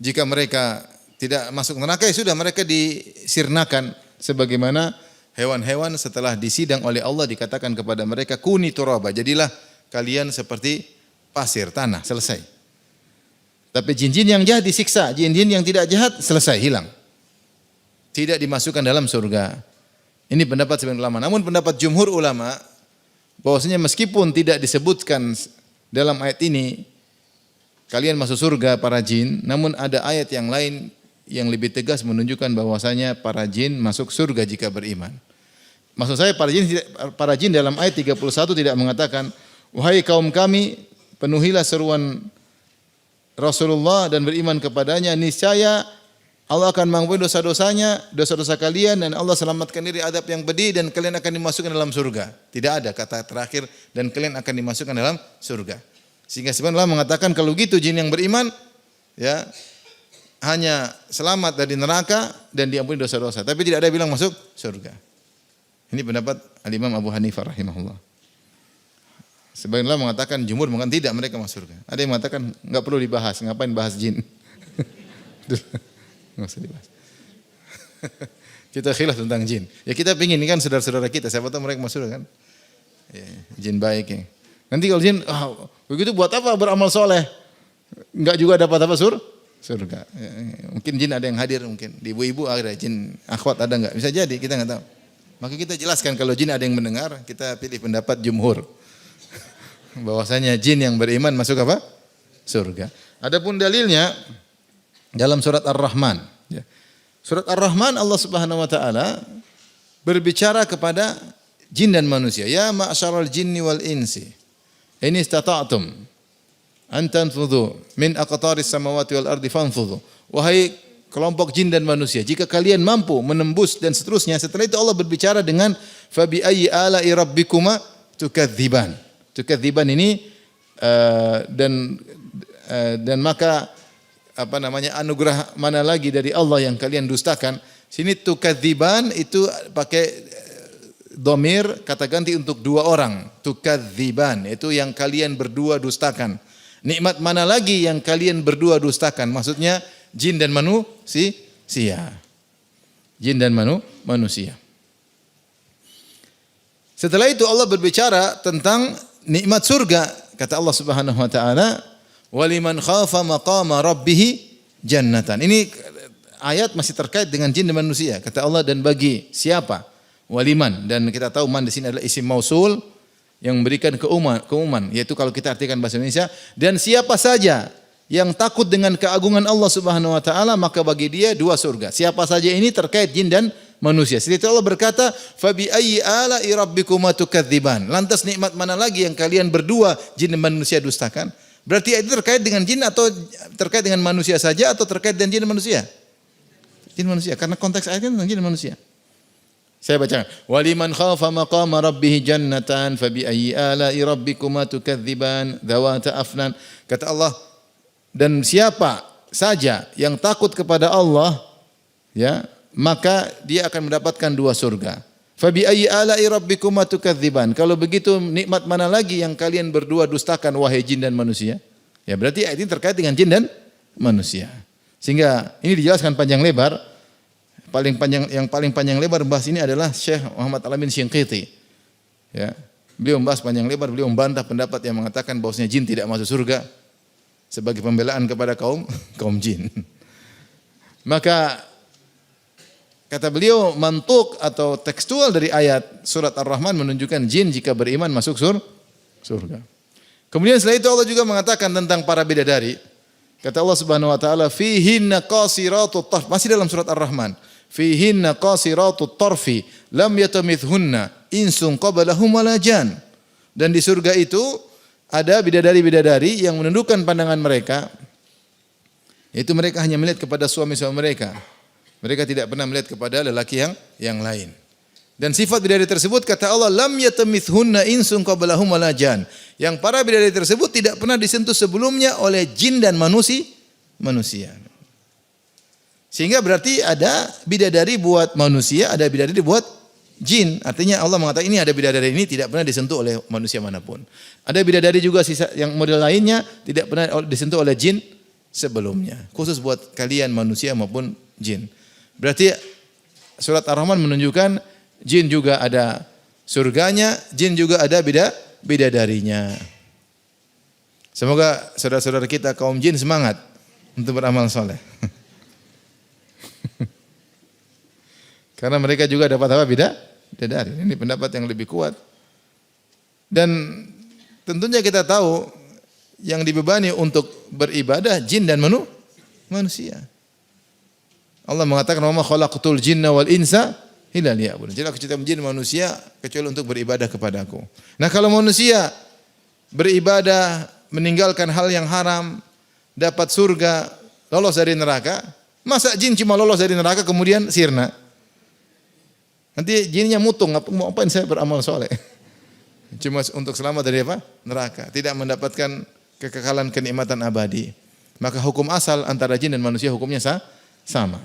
jika mereka tidak masuk neraka ya sudah mereka disirnakan sebagaimana hewan-hewan setelah disidang oleh Allah dikatakan kepada mereka kuni turaba, jadilah kalian seperti pasir tanah, selesai. Tapi jin-jin yang jahat disiksa, jin-jin yang tidak jahat selesai, hilang. Tidak dimasukkan dalam surga. Ini pendapat sebagian ulama. Namun pendapat jumhur ulama bahwasanya meskipun tidak disebutkan dalam ayat ini kalian masuk surga para jin, namun ada ayat yang lain yang lebih tegas menunjukkan bahwasanya para jin masuk surga jika beriman. Maksud saya para jin dalam ayat 31 tidak mengatakan wahai kaum kami penuhilah seruan Rasulullah dan beriman kepadanya, niscaya Allah akan mengampuni dosa-dosa kalian dan Allah selamatkan dari azab yang pedih dan kalian akan dimasukkan dalam surga. Tidak ada kata terakhir dan kalian akan dimasukkan dalam surga. Sehingga sebenarnya Allah mengatakan kalau gitu jin yang beriman ya hanya selamat dari neraka dan diampuni dosa-dosa, tapi tidak ada yang bilang masuk surga. Ini pendapat Al-Imam Abu Hanifah rahimahullah. Sebagian ulama mengatakan, jumhur mengatakan tidak, mereka masuk surga. Ada yang mengatakan enggak perlu dibahas, ngapain bahas jin? Enggak usah dibahas. Kita khilaf tentang jin. Ya kita pingin ini kan saudara-saudara kita, siapa tahu mereka masuk surga kan? Ya, jin baik ya. Nanti kalau jin, begitu buat apa beramal soleh? Enggak juga dapat apa surga. Ya, mungkin jin ada yang hadir mungkin. Di ibu-ibu ada jin akhwat ada enggak? Bisa jadi, kita enggak tahu. Maka kita jelaskan kalau jin ada yang mendengar, kita pilih pendapat jumhur. Bahwasanya jin yang beriman masuk apa? Surga. Adapun dalilnya dalam surat Ar-Rahman. Ya. Surat Ar-Rahman Allah Subhanahu wa taala berbicara kepada jin dan manusia. Ya ma'syaral jinni wal insi. In istata'tum antanfudhu min aqtaris samawati wal ardi fanfudhu. Wahai kelompok jin dan manusia, jika kalian mampu menembus dan seterusnya. Setelah itu Allah berbicara dengan fabi ayyi ala'i rabbikuma tukadziban. Tukadziban ini dan maka apa namanya, anugerah mana lagi dari Allah yang kalian dustakan. Sini tukadziban itu pakai dhamir kata ganti untuk dua orang. Tukadziban itu yang kalian berdua dustakan. Nikmat mana lagi yang kalian berdua dustakan? Maksudnya jin dan manusia. Jin dan manusia. Setelah itu Allah berbicara tentang nikmat surga. Kata Allah Subhanahu wa taala, "Waliman khafa maqama rabbih jannatan." Ini ayat masih terkait dengan jin dan manusia. Kata Allah, dan bagi siapa? Waliman, dan kita tahu man di sini adalah isim mausul yang memberikan keumuman, yaitu kalau kita artikan bahasa Indonesia, dan siapa saja yang takut dengan keagungan Allah Subhanahu wa taala, maka bagi dia dua surga. Siapa saja ini terkait jin dan manusia. Setelah itu Allah berkata, "Fabi ayyi ala'i rabbikuma tukadziban." Lantas nikmat mana lagi yang kalian berdua jin dan manusia dustakan? Berarti itu terkait dengan jin atau terkait dengan manusia saja atau terkait dengan jin dan manusia? Jin manusia, karena konteks ayatnya tentang jin dan manusia. Saya bacakan. Waliman khafa maqama rabbih jannatan fabi ayyi ala'i rabbikuma tukadziban dzawata afnan. Kata Allah, dan siapa saja yang takut kepada Allah, ya, maka dia akan mendapatkan dua surga. Fabi ayyi ala'i rabbikuma tukadziban. Kalau begitu nikmat mana lagi yang kalian berdua dustakan wahai jin dan manusia? Ya, berarti ayat ini terkait dengan jin dan manusia. Sehingga ini dijelaskan panjang lebar. Yang paling panjang lebar membahas ini adalah Syekh Muhammad Al-Amin Syinqiti. Ya. Beliau membahas panjang lebar, beliau membantah pendapat yang mengatakan bahwasanya jin tidak masuk surga sebagai pembelaan kepada kaum jin. Maka kata beliau, mantuk atau tekstual dari ayat surat Ar-Rahman menunjukkan jin jika beriman masuk surga. Kemudian setelah itu Allah juga mengatakan tentang para bidadari. Kata Allah Subhanahu wa taala, "Fihinna qasiratut tarf." Masih dalam surat Ar-Rahman. "Fihinna qasiratut tarfi lam yatamithunna insun qablahum wala jan." Dan di surga itu ada bidadari-bidadari yang menundukkan pandangan mereka. Yaitu mereka hanya melihat kepada suami-suami mereka. Mereka tidak pernah melihat kepada lelaki yang lain. Dan sifat bidadari tersebut kata Allah, "Lam yatamithunna insun qablahum wala jan." Yang para bidadari tersebut tidak pernah disentuh sebelumnya oleh jin dan manusia. Sehingga berarti ada bidadari buat manusia, ada bidadari buat jin. Artinya Allah mengatakan ini ada bidadari ini tidak pernah disentuh oleh manusia manapun. Ada bidadari juga sisa yang model lainnya tidak pernah disentuh oleh jin sebelumnya. Khusus buat kalian manusia maupun jin. Berarti surat Ar-Rahman menunjukkan jin juga ada surganya, jin juga ada bidadarinya. Semoga saudara-saudara kita kaum jin semangat untuk beramal soleh. Karena mereka juga dapat apa? Bidadari. Ini pendapat yang lebih kuat. Dan tentunya kita tahu yang dibebani untuk beribadah jin dan manusia. Allah mengatakan, "Wa ma khalaqtul jinna wal insa illa liya'budun." Jadi aku ciptakan jin manusia kecuali untuk beribadah kepadaku. Nah, kalau manusia beribadah, meninggalkan hal yang haram, dapat surga, lolos dari neraka, masa jin cuma lolos dari neraka kemudian sirna? Nanti jinnya mutung, mau apain saya beramal soleh? Cuma untuk selamat dari apa? Neraka. Tidak mendapatkan kekekalan kenikmatan abadi. Maka hukum asal antara jin dan manusia hukumnya sama.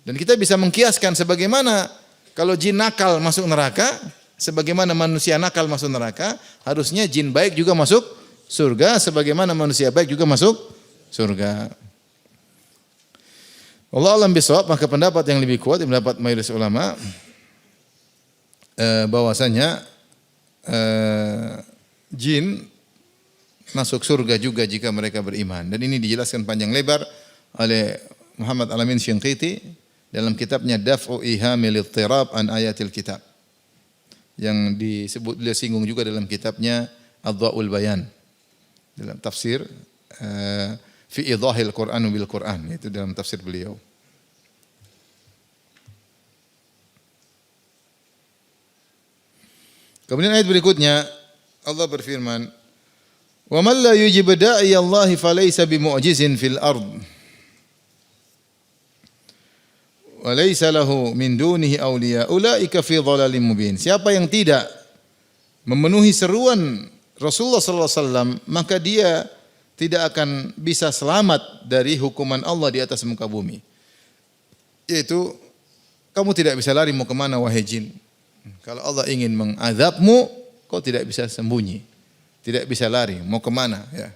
Dan kita bisa mengkiaskan sebagaimana kalau jin nakal masuk neraka, sebagaimana manusia nakal masuk neraka, harusnya jin baik juga masuk surga, sebagaimana manusia baik juga masuk surga. Allah alam bisawab, maka pendapat yang lebih kuat, pendapat mayoritas ulama, bahwasanya jin masuk surga juga jika mereka beriman. Dan ini dijelaskan panjang lebar oleh Muhammad Al-Amin Syinqiti dalam kitabnya Daf'u Ihamil Ittirab an Ayatil Kitab. Yang disebut dia singgung juga dalam kitabnya Adwa'ul Bayan. Dalam tafsir fi idhahil Qur'an bil Qur'an, itu dalam tafsir beliau. Kemudian ayat berikutnya Allah berfirman, Wa man la yujib da'i Allah falaysa bimu'jizin fil ard. Wa laysa lahu min dunihi awliya. Ulaika fi dhalalim mubin. Siapa yang tidak memenuhi seruan Rasulullah sallallahu alaihi wasallam, maka dia tidak akan bisa selamat dari hukuman Allah di atas muka bumi. Yaitu kamu tidak bisa lari mau kemana wahai jin. Kalau Allah ingin mengazabmu, kau tidak bisa sembunyi. Tidak bisa lari, mau kemana? Ya.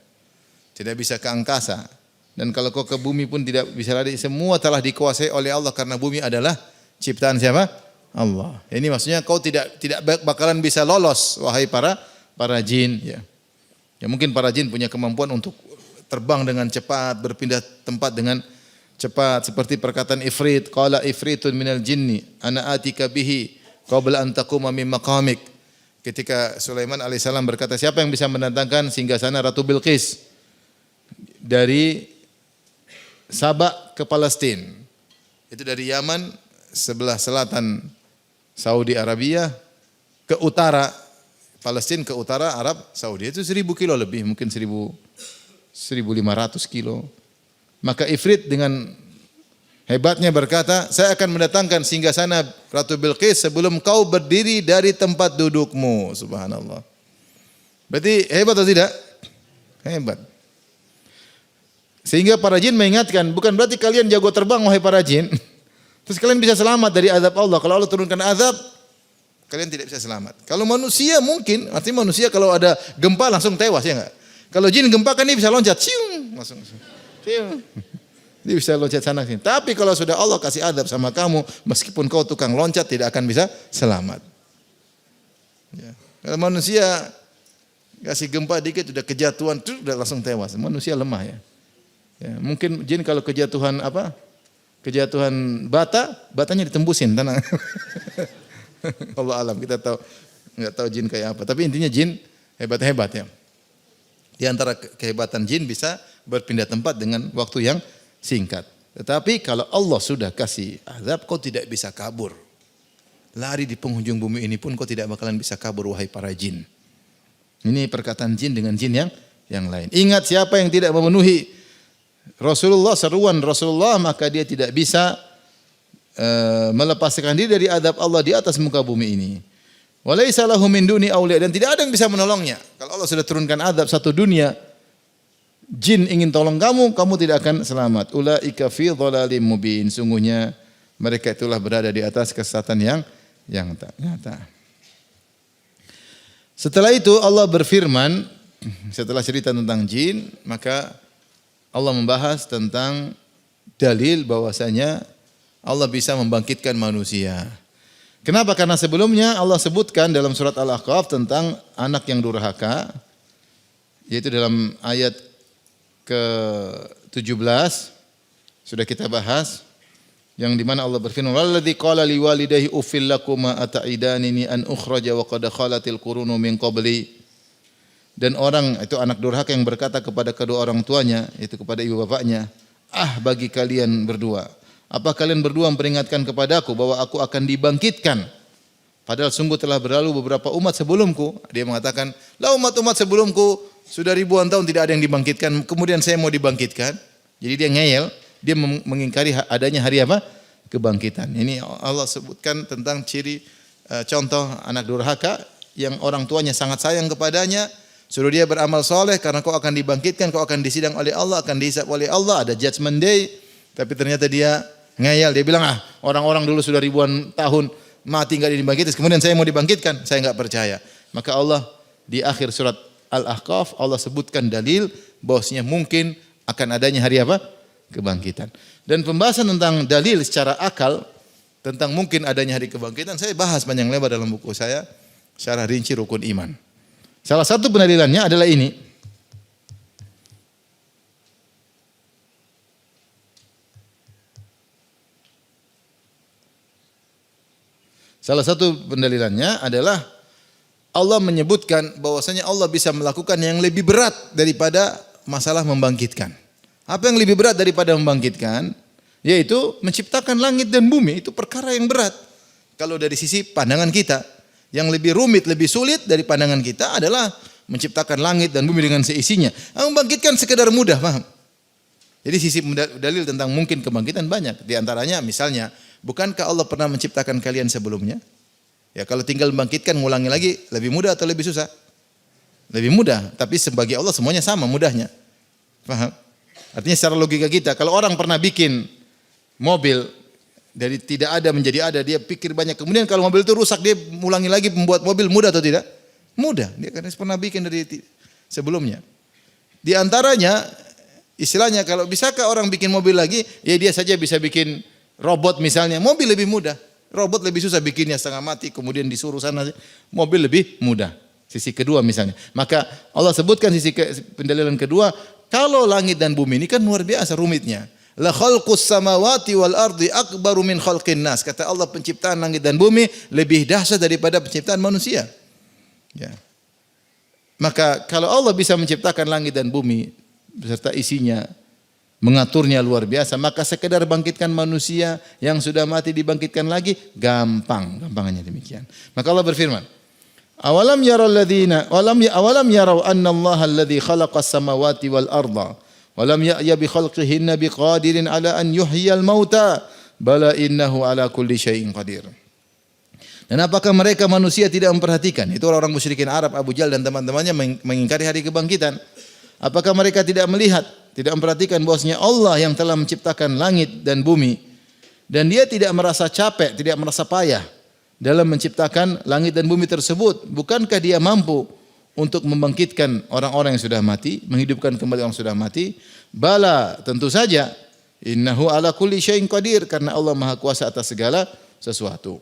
Tidak bisa ke angkasa. Dan kalau kau ke bumi pun tidak bisa lari. Semua telah dikuasai oleh Allah karena bumi adalah ciptaan siapa? Allah. Ini maksudnya kau tidak bakalan bisa lolos, wahai para jin. Ya. Ya mungkin para jin punya kemampuan untuk terbang dengan cepat, berpindah tempat dengan cepat. Seperti perkataan Ifrit, qala ifritun minal jinni, ana atika bihi qabla an taquma min maqamik. Ketika Sulaiman alaihissalam berkata, siapa yang bisa mendatangkan singgasana Ratu Bilqis dari Sabak ke Palestina? Itu dari Yaman sebelah selatan Saudi Arabia ke utara Palestina, ke utara Arab Saudi. Itu 1000 kilo lebih, mungkin 1500 kilo. Maka Ifrit dengan hebatnya berkata, saya akan mendatangkan singgasana Ratu Bilqis sebelum kau berdiri dari tempat dudukmu. Subhanallah. Berarti hebat atau tidak? Hebat. Sehingga para jin mengingatkan, bukan berarti kalian jago terbang wahai para jin, terus kalian bisa selamat dari azab Allah. Kalau Allah turunkan azab, kalian tidak bisa selamat. Kalau manusia mungkin, artinya manusia kalau ada gempa langsung tewas, ya enggak? Kalau jin gempa kan dia bisa loncat, cium, langsung. Cium. Dia bisa loncat sana sini. Tapi kalau sudah Allah kasih adab sama kamu, meskipun kau tukang loncat tidak akan bisa selamat. Ya. Kalau manusia kasih gempa dikit sudah kejatuhan, sudah langsung tewas. Manusia lemah ya. Ya. Mungkin jin kalau kejatuhan apa? Kejatuhan batanya ditembusin, tenang. Allah alam, kita tahu nggak tahu jin kayak apa. Tapi intinya jin hebat-hebat ya. Di antara kehebatan jin bisa berpindah tempat dengan waktu yang singkat. Tetapi kalau Allah sudah kasih azab, kau tidak bisa kabur. Lari di penghujung bumi ini pun kau tidak bakalan bisa kabur wahai para jin. Ini perkataan jin dengan jin yang lain. Ingat siapa yang tidak memenuhi Rasulullah, seruan Rasulullah, maka dia tidak bisa melepaskan diri dari azab Allah di atas muka bumi ini. Walaysa lahu min duni awliya, dan tidak ada yang bisa menolongnya. Kalau Allah sudah turunkan azab satu dunia, jin ingin tolong kamu, kamu tidak akan selamat. Ulaika fi dhalalim mubin. Sungguhnya mereka itulah berada di atas kesesatan yang nyata. Setelah itu Allah berfirman, setelah cerita tentang jin, maka Allah membahas tentang dalil bahwasanya Allah bisa membangkitkan manusia. Kenapa? Karena sebelumnya Allah sebutkan dalam surat Al-Ahqaf tentang anak yang durhaka, yaitu dalam ayat ke-17 sudah kita bahas, yang di mana Allah berfirman, "Walladzi qala liwalidayhi uffil lakuma ata'idanini an ukhraja wa qad khalatil qurunu min qabli." Dan orang itu anak durhaka yang berkata kepada kedua orang tuanya, yaitu kepada ibu bapaknya, bagi kalian berdua, apa kalian berdua memperingatkan kepadaku bahwa aku akan dibangkitkan? Padahal sungguh telah berlalu beberapa umat sebelumku. Dia mengatakan, lah umat-umat sebelumku sudah ribuan tahun tidak ada yang dibangkitkan, kemudian saya mau dibangkitkan. Jadi dia ngeyel, dia mengingkari adanya hari apa? Kebangkitan. Ini Allah sebutkan tentang ciri contoh anak durhaka yang orang tuanya sangat sayang kepadanya, suruh dia beramal soleh karena kau akan dibangkitkan, kau akan disidang oleh Allah, akan dihisab oleh Allah, ada judgment day. Tapi ternyata dia ngeyel, dia bilang orang-orang dulu sudah ribuan tahun mati enggak dibangkitkan, kemudian saya mau dibangkitkan, saya enggak percaya. Maka Allah di akhir surat Al-Ahqaf Allah sebutkan dalil bahwasanya mungkin akan adanya hari apa? Kebangkitan. Dan pembahasan tentang dalil secara akal tentang mungkin adanya hari kebangkitan saya bahas panjang lebar dalam buku saya Syarah Rinci Rukun Iman. Salah satu pendalilannya adalah ini. Salah satu pendalilannya adalah Allah menyebutkan bahwasanya Allah bisa melakukan yang lebih berat daripada masalah membangkitkan. Apa yang lebih berat daripada membangkitkan? Yaitu menciptakan langit dan bumi. Itu perkara yang berat. Kalau dari sisi pandangan kita, yang lebih rumit, lebih sulit dari pandangan kita adalah menciptakan langit dan bumi dengan seisinya. Membangkitkan sekedar mudah, paham? Jadi sisi dalil tentang mungkin kebangkitan banyak. Di antaranya misalnya, bukankah Allah pernah menciptakan kalian sebelumnya? Ya kalau tinggal membangkitkan, ngulangi lagi, lebih mudah atau lebih susah? Lebih mudah. Tapi sebagai Allah semuanya sama mudahnya. Paham? Artinya secara logika kita, kalau orang pernah bikin mobil dari tidak ada menjadi ada, dia pikir banyak. Kemudian kalau mobil itu rusak, dia ulangi lagi membuat mobil, mudah atau tidak? Mudah. Dia karena pernah bikin dari sebelumnya. Di antaranya, istilahnya kalau bisakah orang bikin mobil lagi, ya dia saja bisa bikin robot misalnya. Mobil lebih mudah. Robot lebih susah bikinnya setengah mati, kemudian disuruh sana. Mobil lebih mudah. Sisi kedua misalnya. Maka Allah sebutkan sisi pendalilan kedua, kalau langit dan bumi ini kan luar biasa rumitnya. La khalqus samawati wal ardi akbaru min khalqin nas. Kata Allah, penciptaan langit dan bumi lebih dahsyat daripada penciptaan manusia. Ya. Maka kalau Allah bisa menciptakan langit dan bumi beserta isinya, mengaturnya luar biasa, maka sekedar bangkitkan manusia yang sudah mati dibangkitkan lagi gampang, gampangannya demikian. Maka Allah berfirman, awalam yarau anna Allah alladhi khalaqas samawati wal arda walam ya'ya bi khalqihinna biqadirin ala an yuhyiyal mauta bala innahu ala kulli syai'in qadir. Dan apakah mereka manusia tidak memperhatikan? Itu orang musyrikin Arab, Abu Jahal dan teman-temannya mengingkari hari kebangkitan. Apakah mereka tidak melihat, tidak memperhatikan bahwasanya Allah yang telah menciptakan langit dan bumi dan dia tidak merasa capek, tidak merasa payah dalam menciptakan langit dan bumi tersebut? Bukankah dia mampu untuk membangkitkan orang-orang yang sudah mati, menghidupkan kembali orang yang sudah mati? Bala, tentu saja. Innahu ala kulli syai'in qadir, karena Allah Maha Kuasa atas segala sesuatu.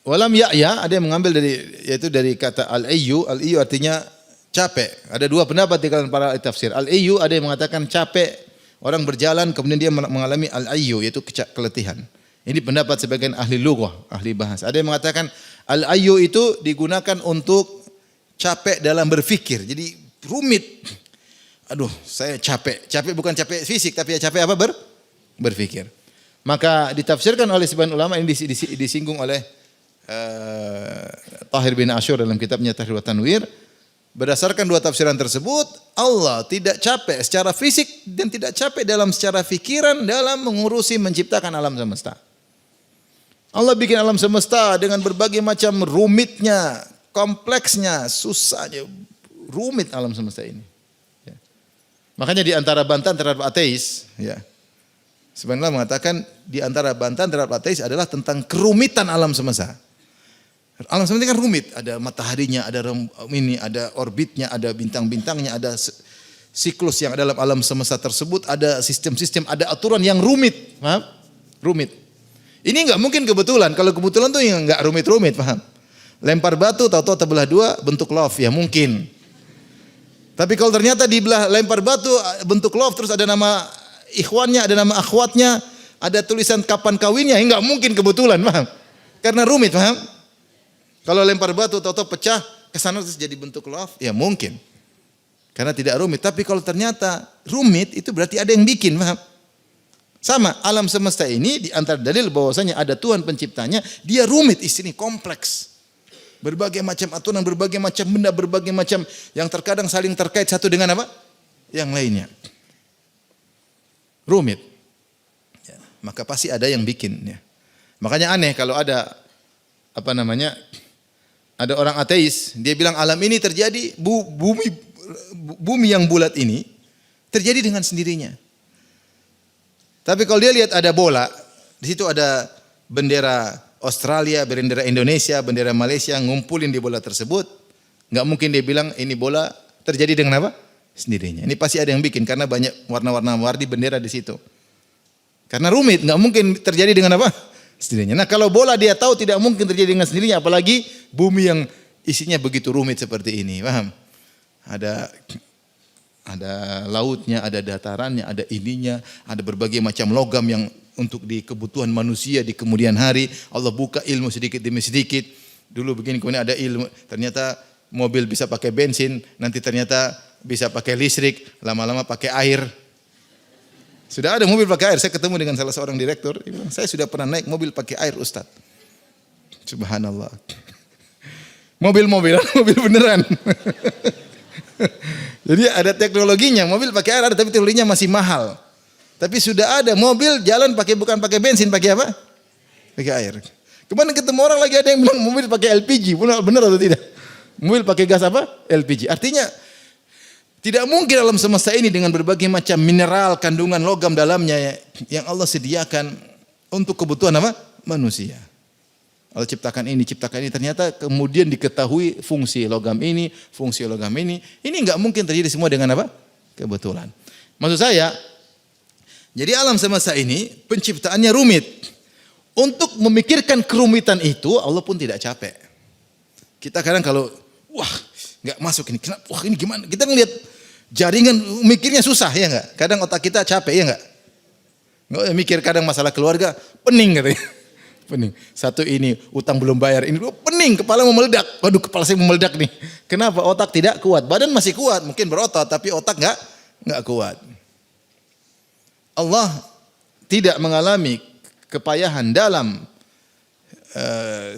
Walam ya'ya, ada yang mengambil dari kata al-ayyu. Al-ayyu artinya capek. Ada dua pendapat di kalangan para tafsir. Al-ayyu ada yang mengatakan capek, orang berjalan kemudian dia mengalami al-ayyu, yaitu keletihan. Ini pendapat sebagian ahli lughah, ahli bahasa. Ada yang mengatakan al-ayyu itu digunakan untuk capek dalam berfikir. Jadi rumit. Aduh, saya capek. Capek bukan capek fisik, tapi ya capek apa? Berfikir. Maka ditafsirkan oleh sebagian ulama, ini disinggung oleh Tahir bin Ashur dalam kitabnya Tahrir wa Tanwir. Berdasarkan dua tafsiran tersebut, Allah tidak capek secara fisik dan tidak capek dalam secara fikiran dalam mengurusi menciptakan alam semesta. Allah bikin alam semesta dengan berbagai macam rumitnya, kompleksnya, susahnya, rumit alam semesta ini. Ya. Makanya di antara bantahan terhadap ateis, ya, sebenarnya mengatakan di antara bantahan terhadap ateis adalah tentang kerumitan alam semesta. Alam semesta kan rumit, ada mataharinya, ada ada orbitnya, ada bintang-bintangnya, ada siklus yang ada dalam alam semesta tersebut, ada sistem-sistem, ada aturan yang rumit, paham? Rumit. Ini enggak mungkin kebetulan. Kalau kebetulan tuh yang enggak rumit-rumit, paham? Lempar batu tahu-tahu terbelah dua bentuk love, ya mungkin. Tapi kalau ternyata dibelah lempar batu bentuk love terus ada nama ikhwannya, ada nama akhwatnya, ada tulisan kapan kawinnya, enggak mungkin kebetulan, paham? Karena rumit, paham? Kalau lempar batu tahu-tahu pecah ke sana terus jadi bentuk love, ya mungkin. Karena tidak rumit. Tapi kalau ternyata rumit itu berarti ada yang bikin, paham? Sama, alam semesta ini di antara dalil bahwasanya ada Tuhan penciptanya, dia rumit, ini kompleks. Berbagai macam aturan, berbagai macam benda, berbagai macam yang terkadang saling terkait satu dengan apa? Yang lainnya. Rumit. Ya, maka pasti ada yang bikin. Ya. Makanya aneh kalau ada ada orang ateis, dia bilang alam ini terjadi, bumi yang bulat ini terjadi dengan sendirinya. Tapi kalau dia lihat ada bola, di situ ada bendera Australia, bendera Indonesia, bendera Malaysia, ngumpulin di bola tersebut, nggak mungkin dia bilang ini bola terjadi dengan apa? Sendirinya. Ini pasti ada yang bikin karena banyak warna-warni bendera di situ. Karena rumit, nggak mungkin terjadi dengan apa? Sendirinya. Nah kalau bola dia tahu tidak mungkin terjadi dengan sendirinya, apalagi bumi yang isinya begitu rumit seperti ini, paham? Ada lautnya, ada datarannya, ada ininya, ada berbagai macam logam yang untuk di kebutuhan manusia di kemudian hari. Allah buka ilmu sedikit demi sedikit. Dulu begini, kemudian ada ilmu, ternyata mobil bisa pakai bensin, nanti ternyata bisa pakai listrik, lama-lama pakai air. Sudah ada mobil pakai air. Saya ketemu dengan salah seorang direktur, dia bilang, saya sudah pernah naik mobil pakai air, Ustaz. Subhanallah. Mobil-mobilan, mobil beneran. Jadi ada teknologinya, mobil pakai air ada tapi teknologinya masih mahal. Tapi sudah ada mobil jalan bukan pakai bensin, pakai apa? Pakai air. Kemarin ketemu orang lagi ada yang bilang mobil pakai LPG, benar atau tidak? Mobil pakai gas apa? LPG. Artinya tidak mungkin alam semesta ini dengan berbagai macam mineral, kandungan logam dalamnya yang Allah sediakan untuk kebutuhan apa? Manusia. Allah ciptakan ini, ternyata kemudian diketahui fungsi logam ini. Ini enggak mungkin terjadi semua dengan apa? Kebetulan. Maksud saya, jadi alam semesta ini penciptaannya rumit. Untuk memikirkan kerumitan itu Allah pun tidak capek. Kita kadang kalau enggak masuk ini, kenapa? Ini gimana? Kita ngelihat jaringan mikirnya susah ya enggak? Kadang otak kita capek ya enggak? Enggak mikir kadang masalah keluarga, pening katanya. Pening. Satu ini utang belum bayar, ini pening, kepala mau meledak. Waduh, kepala saya mau meledak nih. Kenapa? Otak tidak kuat. Badan masih kuat, mungkin berotot, tapi otak enggak kuat. Allah tidak mengalami kepayahan dalam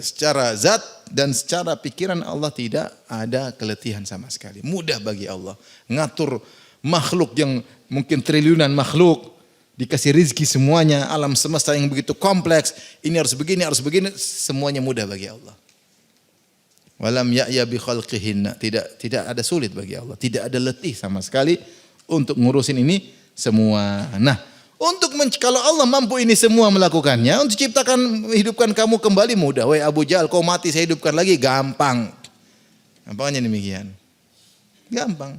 secara zat dan secara pikiran. Allah tidak ada keletihan sama sekali. Mudah bagi Allah ngatur makhluk yang mungkin triliunan makhluk, dikasih rizki semuanya, alam semesta yang begitu kompleks, ini harus begini, semuanya mudah bagi Allah. Walam ya'ya bi khalqihinna, tidak ada sulit bagi Allah, tidak ada letih sama sekali untuk ngurusin ini semua. Nah, kalau Allah mampu ini semua melakukannya, untuk ciptakan, hidupkan kamu kembali mudah. Wahai Abu Jahal, kau mati saya hidupkan lagi, gampang. Gampangnya demikian. Gampang.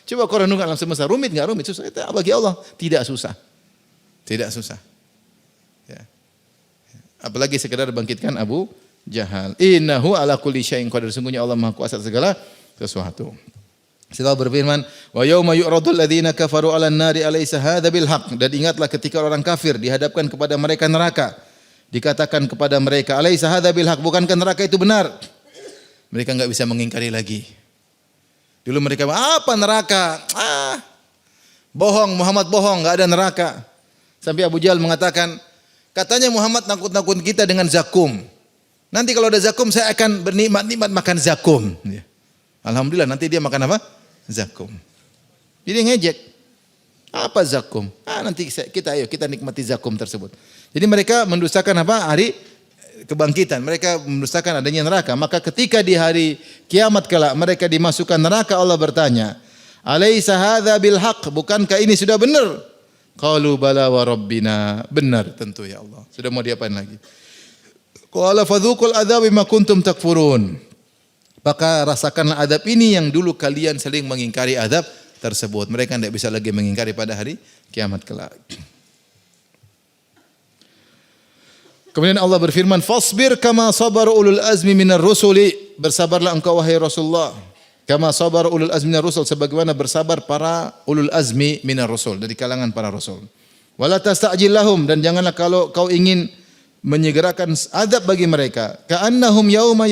Coba kau renungkan alam semesta, rumit enggak rumit? Susah. Bagi Allah tidak susah. Tidak susah. Ya. Apalagi sekedar bangkitkan Abu Jahal. Innahu ala kulli syai'in qadir. Sungguhnya Allah Maha Kuasa segala sesuatu. Setelah berfirman, wa yauma yu'radul ladzina kafaru 'alan nari alaysa hadza bil haqq. Dan ingatlah ketika orang kafir dihadapkan kepada mereka neraka. Dikatakan kepada mereka, alaysa hadza bil haqq, bukankah neraka itu benar? Mereka enggak bisa mengingkari lagi. Dulu mereka, apa neraka? Bohong, Muhammad bohong, enggak ada neraka. Sampai Abu Jahal mengatakan, katanya Muhammad nakut-nakut kita dengan zakum. Nanti kalau ada zakum saya akan bernikmat-nikmat makan zakum. Alhamdulillah nanti dia makan apa? Zakum. Jadi ngejek. Apa zakum? Nanti kita nikmati zakum tersebut. Jadi mereka mendustakan apa? Hari kebangkitan. Mereka mendustakan adanya neraka. Maka ketika di hari kiamat kelak mereka dimasukkan neraka, Allah bertanya, "Alaisa hadza bil haqq?" Bukankah ini sudah benar? Qalu bala wa rabbina. Benar tentu ya Allah. Sudah mau diapain lagi? Qala fadzuqul adzab bima kuntum takfurun. Maka rasakanlah adab ini yang dulu kalian sering mengingkari adab tersebut. Mereka tidak bisa lagi mengingkari pada hari kiamat kelak. Kemudian Allah berfirman, "Fasbir kama sabar ulul azmi minar rusuli." Bersabarlah engkau wahai Rasulullah, kama sabar ulul azmi minar rusul, sebagaimana bersabar para ulul azmi minar rusul, dari kalangan para rasul. Wala tasta'jil lahum, dan janganlah kalau kau ingin menyegerakan azab bagi mereka. Ka'annahum yauma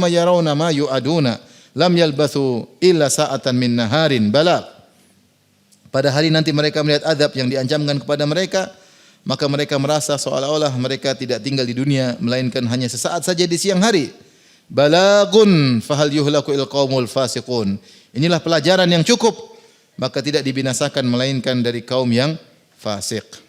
yarawna ma yu'aduna lam yalbathu illa sa'atan min naharin balagh. Pada hari nanti mereka melihat azab yang diancamkan kepada mereka, maka mereka merasa seolah-olah mereka tidak tinggal di dunia melainkan hanya sesaat saja di siang hari. Balagun fahal yuhlaku il qaumul fasiqun. Inilah pelajaran yang cukup, maka tidak dibinasakan melainkan dari kaum yang fasik.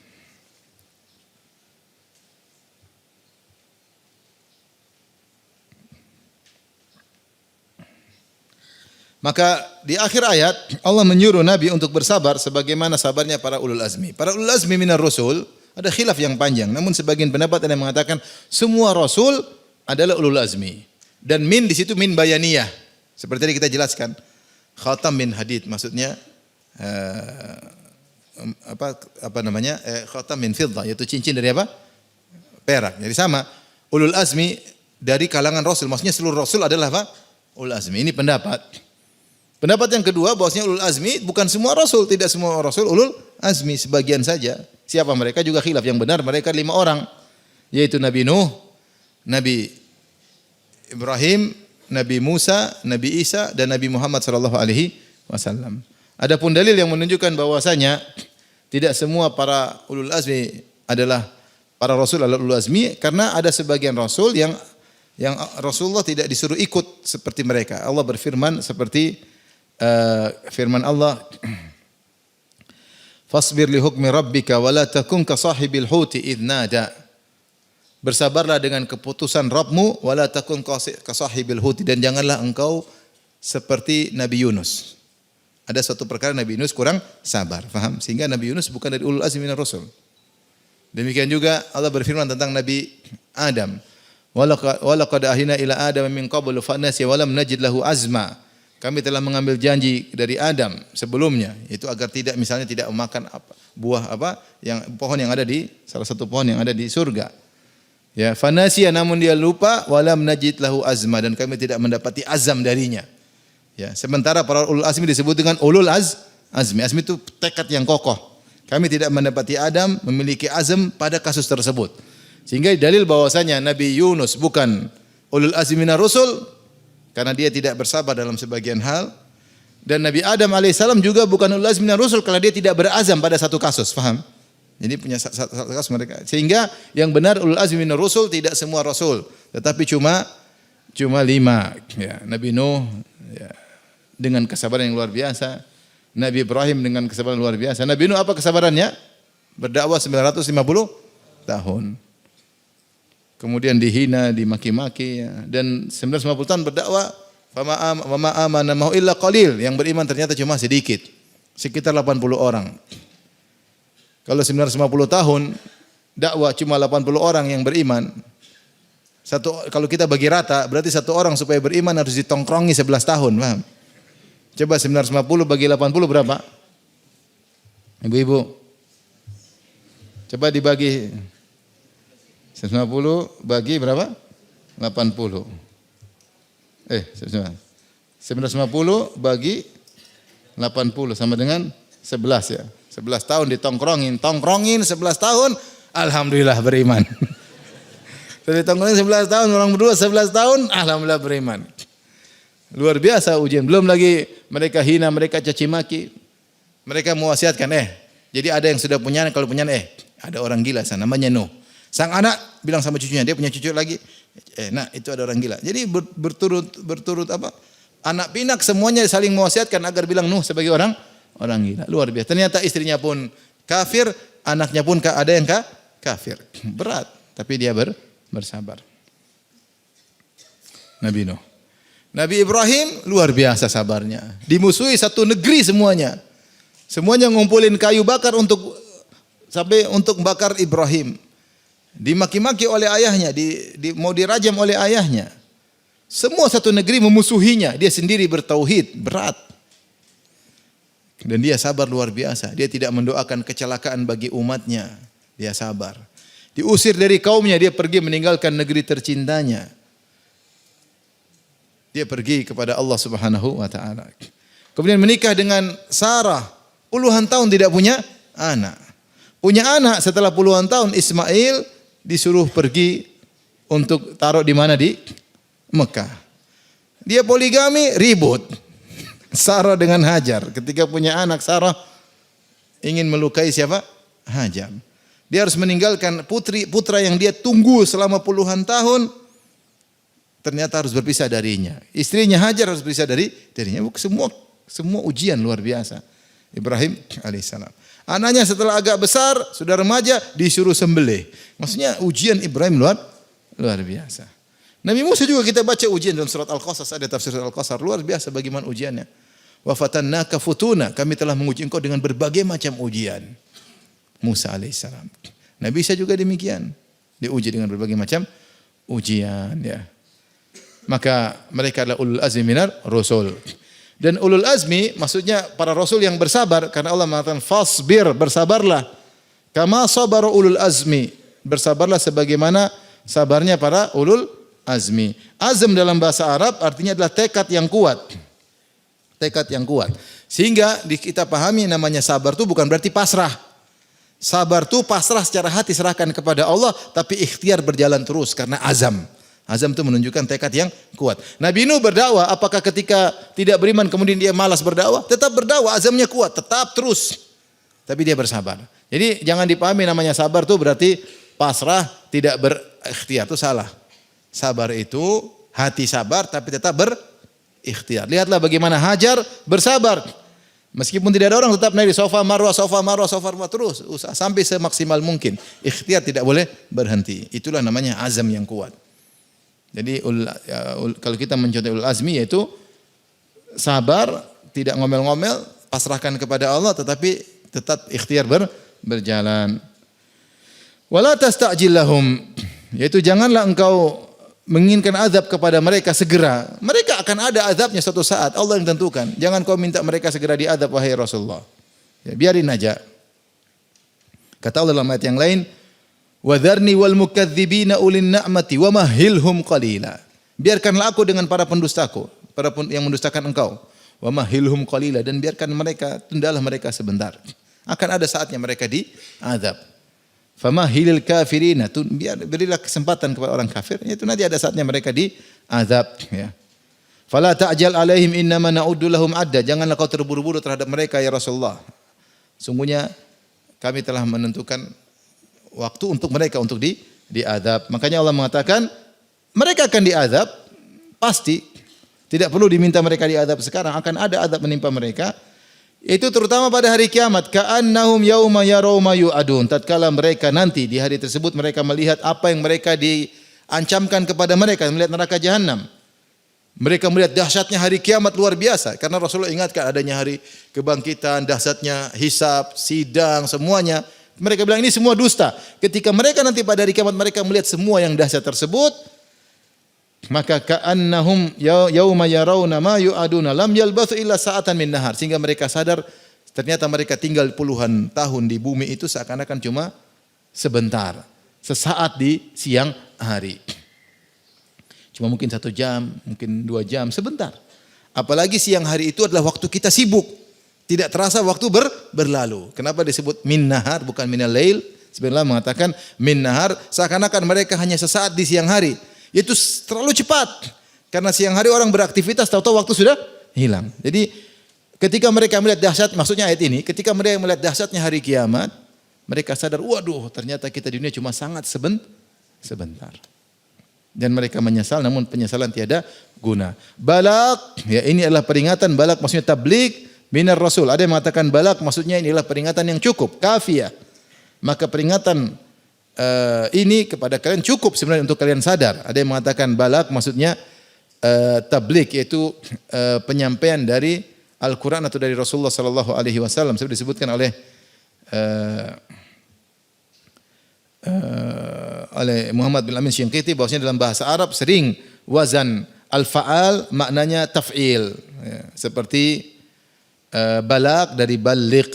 Maka di akhir ayat Allah menyuruh Nabi untuk bersabar sebagaimana sabarnya para ulul azmi. Para ulul azmi minar rusul ada khilaf yang panjang. Namun sebagian pendapat ada yang mengatakan semua rasul adalah ulul azmi. Dan min di situ min bayaniyah. Seperti tadi kita jelaskan. Khatam min hadid maksudnya khatam min fiddah, yaitu cincin dari apa? Perak. Jadi sama, ulul azmi dari kalangan rasul. Maksudnya seluruh rasul adalah apa? Ulul azmi. Ini pendapat. Pendapat yang kedua bahwasanya ulul azmi bukan semua rasul, tidak semua rasul ulul azmi, sebagian saja. Siapa mereka juga khilaf, yang benar mereka 5 orang, yaitu Nabi Nuh, Nabi Ibrahim, Nabi Musa, Nabi Isa dan Nabi Muhammad sallallahu alaihi wasallam. Adapun dalil yang menunjukkan bahwasanya tidak semua para ulul azmi adalah para rasul adalah ulul azmi, karena ada sebagian rasul yang Yang Rasulullah tidak disuruh ikut seperti mereka. Allah berfirman seperti firman Allah, "Fasbir li hukmi rabbika wa la takun ka sahibil huti idh nada." Bersabarlah dengan keputusan Rabbmu, wa la takun ka sahibil huti, dan janganlah engkau seperti Nabi Yunus. Ada suatu perkara Nabi Yunus kurang sabar, faham? Sehingga Nabi Yunus bukan dari ulul azmi minar rasul. Demikian juga Allah berfirman tentang Nabi Adam, "Walaqad ahina ila Adam min qablu fa nasiya wa lam najid lahu azma." Kami telah mengambil janji dari Adam sebelumnya, itu agar tidak memakan buah pohon yang ada di salah satu pohon yang ada di surga. Ya, fanasiya, namun dia lupa, walam najid lahu azma, dan kami tidak mendapati azam darinya. Ya, sementara para ulul azmi disebut dengan ulul azmi. Azmi itu tekad yang kokoh. Kami tidak mendapati Adam memiliki azam pada kasus tersebut. Sehingga dalil bahwasanya Nabi Yunus bukan ulul azmi minar rusul karena dia tidak bersabar dalam sebagian hal, dan Nabi Adam alaihissalam juga bukan ulul azmi minar rusul karena dia tidak berazam pada satu kasus, paham? Jadi punya satu kasus mereka. Sehingga yang benar ulul azmi minar rusul tidak semua rasul, tetapi cuma 5. Ya, Nabi Nuh ya, dengan kesabaran yang luar biasa. Nabi Ibrahim dengan kesabaran luar biasa. Nabi Nuh apa kesabarannya? Berdakwah 950 tahun. Kemudian dihina, dimaki-maki, ya. Dan 950 tahun berdakwah, fama amana ma'hu illa qalil. Yang beriman ternyata cuma sedikit. Sekitar 80 orang. Kalau 950 tahun dakwah cuma 80 orang yang beriman. Kalau kita bagi rata, berarti satu orang supaya beriman harus ditongkrongi 11 tahun, paham? Coba 950 bagi 80 berapa? Ibu-ibu. Coba dibagi 950 bagi berapa? 80. 950 bagi 80 sama dengan 11 ya. 11 tahun ditongkrongin 11 tahun, alhamdulillah beriman. Jadi tongkrongin 11 tahun, orang berdua 11 tahun, alhamdulillah beriman. Luar biasa ujian. Belum lagi mereka hina, mereka caci maki. Mereka mewasiatkan, jadi ada yang sudah punya, kalau punya ada orang gila sana namanya Nuh. Sang anak bilang sama cucunya, dia punya cucu lagi, nah itu ada orang gila. Jadi berturut apa? Anak pinak semuanya saling mewasiatkan agar bilang Nuh sebagai orang gila. Luar biasa. Ternyata istrinya pun kafir, anaknya pun ada yang kafir. Berat, tapi dia bersabar. Nabi Nuh. Nabi Ibrahim luar biasa sabarnya. Dimusuhi satu negeri semuanya. Semuanya ngumpulin kayu bakar untuk bakar Ibrahim. Dimaki-maki oleh ayahnya, mau dirajam oleh ayahnya. Semua satu negeri memusuhinya, dia sendiri bertauhid, berat. Dan dia sabar luar biasa. Dia tidak mendoakan kecelakaan bagi umatnya. Dia sabar. Diusir dari kaumnya, dia pergi meninggalkan negeri tercintanya. Dia pergi kepada Allah Subhanahu wa taala. Kemudian menikah dengan Sarah. Puluhan tahun tidak punya anak. Punya anak setelah puluhan tahun, Ismail disuruh pergi untuk taruh di mana, di Mekah. Dia poligami, ribut. Sarah dengan Hajar. Ketika punya anak, Sarah ingin melukai siapa? Hajar. Dia harus meninggalkan putra yang dia tunggu selama puluhan tahun. Ternyata harus berpisah darinya. Istrinya Hajar harus berpisah darinya. Semua ujian luar biasa. Ibrahim alaihissalam. Anaknya setelah agak besar, sudah remaja, disuruh sembelih. Maksudnya ujian Ibrahim luar biasa. Nabi Musa juga kita baca ujian dalam surat Al-Qasas, ada tafsir Al-Qasas, luar biasa bagaimana ujiannya. Wa fatannaka futuna, kami telah menguji engkau dengan berbagai macam ujian. Musa alaihissalam. Nabi Isa juga demikian. Diuji dengan berbagai macam ujian, ya. Maka mereka adalah ulul azmi minar rusul. Dan ulul azmi maksudnya para rasul yang bersabar, karena Allah mengatakan fasbir, bersabarlah. Kama sabara ulul azmi, bersabarlah sebagaimana sabarnya para ulul azmi. Azm dalam bahasa Arab artinya adalah tekad yang kuat. Tekad yang kuat. Sehingga kita pahami namanya sabar itu bukan berarti pasrah. Sabar itu pasrah secara hati, serahkan kepada Allah, tapi ikhtiar berjalan terus karena azam. Azam itu menunjukkan tekad yang kuat. Nabi Nuh berdakwah, apakah ketika tidak beriman kemudian dia malas berdakwah? Tetap berdakwah, azamnya kuat, tetap terus. Tapi dia bersabar. Jadi jangan dipahami namanya sabar itu berarti pasrah, tidak berikhtiar, itu salah. Sabar itu hati sabar tapi tetap berikhtiar. Lihatlah bagaimana Hajar bersabar. Meskipun tidak ada orang tetap naik di sofa marwah terus usaha sampai semaksimal mungkin. Ikhtiar tidak boleh berhenti. Itulah namanya azam yang kuat. Jadi kalau kita mencontoh ulul azmi yaitu sabar, tidak ngomel-ngomel, pasrahkan kepada Allah tetapi tetap ikhtiar berjalan. Wala tasta'jil lahum, yaitu janganlah engkau menginginkan azab kepada mereka segera. Mereka akan ada azabnya suatu saat, Allah yang tentukan. Jangan kau minta mereka segera diazab wahai Rasulullah. Ya, biarin aja. Kata Allah dalam ayat yang lain, "Wadharni wal mukadzibina ulin na'mati wa mahilhum qalila." Biarkanlah aku dengan para pendustaku, yang mendustakan engkau. Wa mahilhum qalila, dan biarkan mereka, tundalah mereka sebentar. Akan ada saatnya mereka diazab. Famahilil kafirina, berilah kesempatan kepada orang kafir, itu nanti ada saatnya mereka diazab, ya. Fala ta'jal alaihim innama na'uddu lahum adda. Janganlah kau terburu-buru terhadap mereka ya Rasulullah. Sungguhnya kami telah menentukan waktu untuk mereka untuk diazab. Makanya Allah mengatakan mereka akan diazab pasti. Tidak perlu diminta mereka diazab sekarang, akan ada azab menimpa mereka. Itu terutama pada hari kiamat, ka'annahum yauma yarawma yu'adun. Tatkala mereka nanti di hari tersebut mereka melihat apa yang mereka diancamkan kepada mereka, melihat neraka jahanam. Mereka melihat dahsyatnya hari kiamat luar biasa karena Rasulullah ingatkan adanya hari kebangkitan, dahsyatnya hisab, sidang, semuanya. Mereka bilang ini semua dusta. Ketika mereka nanti pada hari kiamat mereka melihat semua yang dahsyat tersebut, maka ka'annahum yauma yarawna ma yu'aduna lam yalbathu illa sa'atan min nahar, sehingga mereka sadar ternyata mereka tinggal puluhan tahun di bumi itu seakan-akan cuma sebentar, sesaat di siang hari. Cuma mungkin 1 jam, mungkin 2 jam, sebentar. Apalagi siang hari itu adalah waktu kita sibuk. Tidak terasa waktu berlalu. Kenapa disebut min nahar bukan minal lail? Sebenarnya mengatakan min nahar seakan-akan mereka hanya sesaat di siang hari. Itu terlalu cepat. Karena siang hari orang beraktivitas, tahu-tahu waktu sudah hilang. Jadi ketika mereka melihat dahsyat, maksudnya ayat ini, ketika mereka melihat dahsyatnya hari kiamat, mereka sadar, waduh ternyata kita di dunia cuma sangat sebentar. Dan mereka menyesal, namun penyesalan tiada guna. Balak, ya ini adalah peringatan. Balak maksudnya tabligh minar Rasul. Ada yang mengatakan balak maksudnya ini adalah peringatan yang cukup, kafiyah. Maka peringatan ini kepada kalian cukup sebenarnya untuk kalian sadar. Ada yang mengatakan balak maksudnya tabligh, yaitu penyampaian dari Al-Quran atau dari Rasulullah sallallahu alaihi wasallam. Seperti disebutkan oleh Muhammad bin Amin Syinqiti bahwasanya dalam bahasa Arab sering wazan al-fa'al maknanya taf'il, ya, seperti balak dari balik,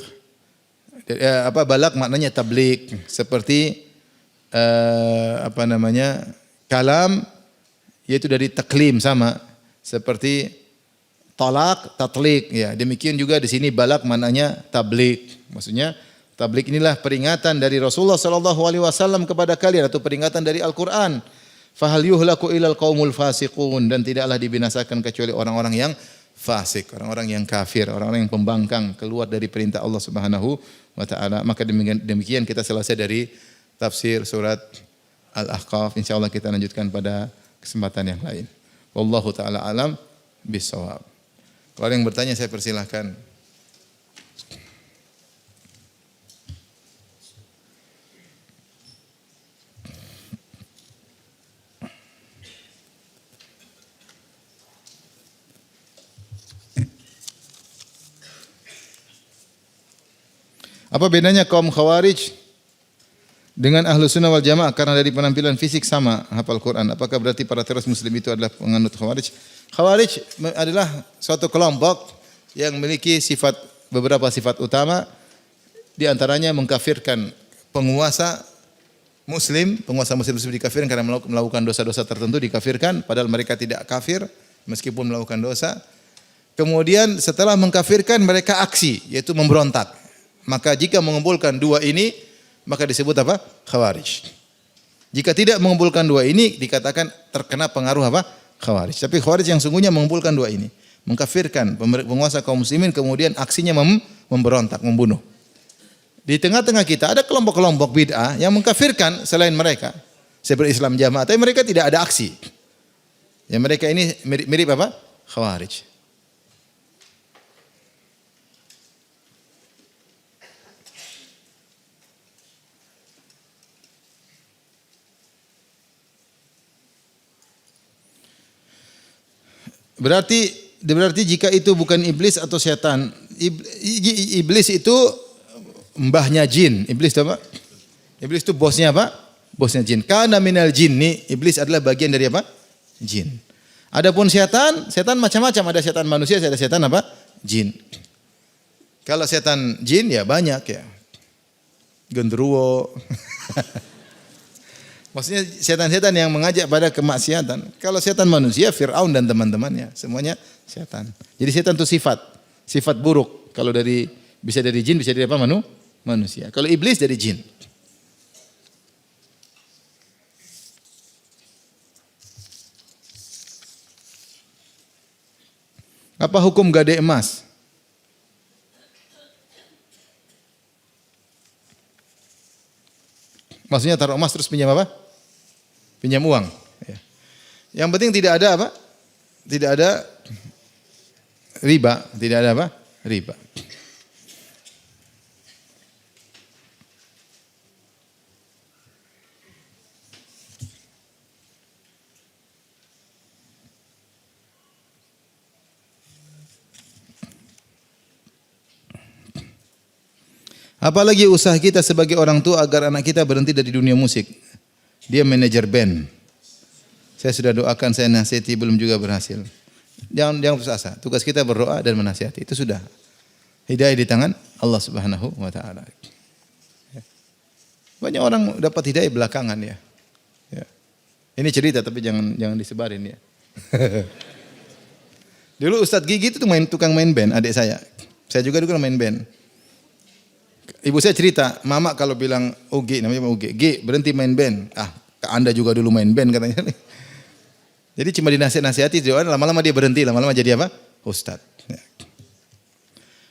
balak maknanya tabligh, seperti kalam yaitu dari taklim, sama seperti talak, tatlik, ya. Demikian juga di sini balak maknanya tabligh. Maksudnya tabligh inilah peringatan dari Rasulullah sallallahu alaihi wasallam kepada kalian atau peringatan dari Al-Qur'an. Fahal yuhlaku ilal qaumul fasiqun, dan tidaklah dibinasakan kecuali orang-orang yang fasik, orang-orang yang kafir, orang-orang yang pembangkang keluar dari perintah Allah Subhanahu wa taala. Maka demikian kita selesai dari tafsir surat Al-Ahqaf. Insyaallah kita lanjutkan pada kesempatan yang lain. Wallahu taala alam bissawab. Kalau ada yang bertanya saya persilahkan. Apa bedanya kaum Khawarij dengan Ahlu Sunnah wal Jamaah? Karena dari penampilan fisik sama hafal Quran. Apakah berarti para teroris Muslim itu adalah penganut Khawarij? Khawarij adalah suatu kelompok yang memiliki beberapa sifat utama. Di antaranya mengkafirkan penguasa Muslim dikafirkan karena melakukan dosa-dosa tertentu, dikafirkan padahal mereka tidak kafir meskipun melakukan dosa. Kemudian setelah mengkafirkan mereka aksi, yaitu memberontak. Maka jika mengumpulkan dua ini, maka disebut apa? Khawarij. Jika tidak mengumpulkan dua ini, dikatakan terkena pengaruh apa? Khawarij. Tapi Khawarij yang sungguhnya mengumpulkan dua ini. Mengkafirkan penguasa kaum muslimin, kemudian aksinya memberontak, membunuh. Di tengah-tengah kita ada kelompok-kelompok bid'ah yang mengkafirkan selain mereka. Seperti Islam Jamaah, tapi mereka tidak ada aksi. Ya mereka ini mirip apa? Khawarij. Berarti jika itu bukan iblis atau setan, iblis itu mbahnya jin. Iblis itu apa? Iblis itu bosnya apa? Bosnya jin. Kana minal jinni, iblis adalah bagian dari apa? Jin. Adapun setan, setan macam-macam, ada setan manusia, ada setan apa? Jin. Kalau setan jin ya banyak ya. Genderuwo. Maksudnya setan-setan yang mengajak pada kemaksiatan. Kalau setan manusia, Fir'aun dan teman-temannya, semuanya setan. Jadi setan itu sifat buruk. Kalau bisa dari jin, bisa dari apa? Manusia. Kalau iblis dari jin. Apa hukum gade emas? Maksudnya taruh emas terus pinjam apa? Pinjam uang. Ya. Yang penting tidak ada apa? Tidak ada riba. Tidak ada apa? Riba. Apalagi usaha kita sebagai orang tua agar anak kita berhenti dari dunia musik. Dia manajer band. Saya sudah doakan, saya nasihati, belum juga berhasil. Jangan putus asa. Tugas kita berdoa dan menasihati. Itu sudah. Hidayah di tangan Allah Subhanahu wa taala. Banyak orang dapat hidayah belakangan ya. Ini cerita tapi jangan disebarin ya. Dulu Ustadz Gigi itu tukang main band, adik saya. Saya juga dulu main band. Ibu saya cerita, mama kalau bilang Ugi, namanya Ugi, G berhenti main band. Anda juga dulu main band katanya. Jadi cuma dinasihati, lama-lama dia berhenti, lama-lama jadi apa? Ustadz.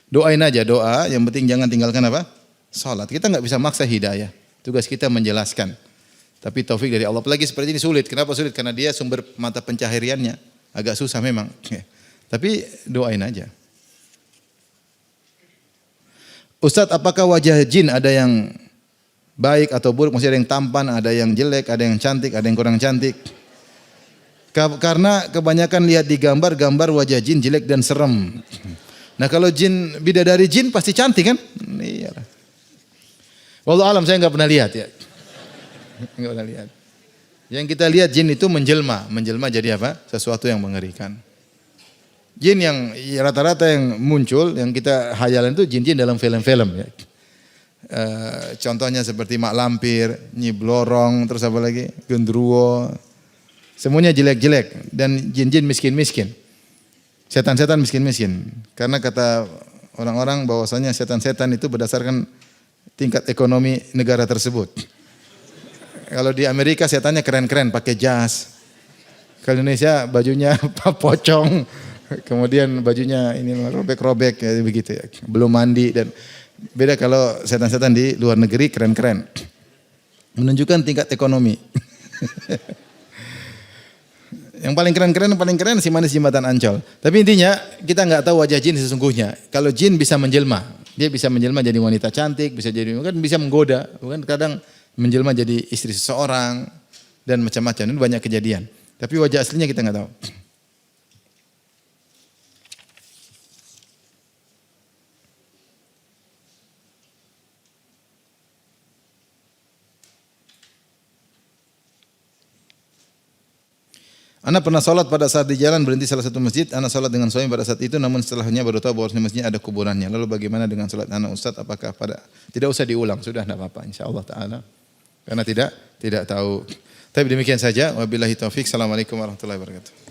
Doain aja doa, yang penting jangan tinggalkan apa? Salat. Kita nggak bisa maksa hidayah. Tugas kita menjelaskan. Tapi taufik dari Allah. Apalagi seperti ini sulit. Kenapa sulit? Karena dia sumber mata pencahariannya agak susah memang. Tapi doain aja. Ustadz, apakah wajah jin ada yang baik atau buruk? Maksudnya ada yang tampan, ada yang jelek, ada yang cantik, ada yang kurang cantik. Karena kebanyakan lihat di gambar wajah jin jelek dan serem. Nah kalau jin, bidadari jin pasti cantik kan? Iya. Wallahu alam, saya nggak pernah lihat ya. Nggak pernah lihat. Yang kita lihat jin itu menjelma jadi apa? Sesuatu yang mengerikan. Jin yang rata-rata yang muncul, yang kita hayalan itu jin-jin dalam film-film ya. Contohnya seperti Mak Lampir, Nyi Blorong, terus apa lagi? Genderuwo. Semuanya jelek-jelek dan jin-jin miskin-miskin. Setan-setan miskin-miskin. Karena kata orang-orang bahwasanya setan-setan itu berdasarkan tingkat ekonomi negara tersebut. Kalau di Amerika setannya keren-keren pakai jas. Kalau Indonesia bajunya pocong. Kemudian bajunya ini robek-robek ya begitu ya. Belum mandi dan beda kalau setan-setan di luar negeri keren-keren. Menunjukkan tingkat ekonomi. Yang paling keren si manis jembatan Ancol. Tapi intinya kita nggak tahu wajah jin sesungguhnya. Kalau jin bisa menjelma, dia bisa menjelma jadi wanita cantik, bisa menggoda, bukan kadang menjelma jadi istri seseorang dan macam-macam. Ini banyak kejadian. Tapi wajah aslinya kita nggak tahu. Anak pernah sholat pada saat di jalan berhenti salah satu masjid. Anak sholat dengan suami pada saat itu, namun setelahnya baru tahu bahwa masjid ada kuburannya. Lalu bagaimana dengan sholat anak Ustaz? Apakah tidak usah diulang? Sudah tidak apa-apa, insya Allah Taala. Karena tidak tahu. Tapi demikian saja. Wabillahi taufik. Assalamualaikum warahmatullahi wabarakatuh.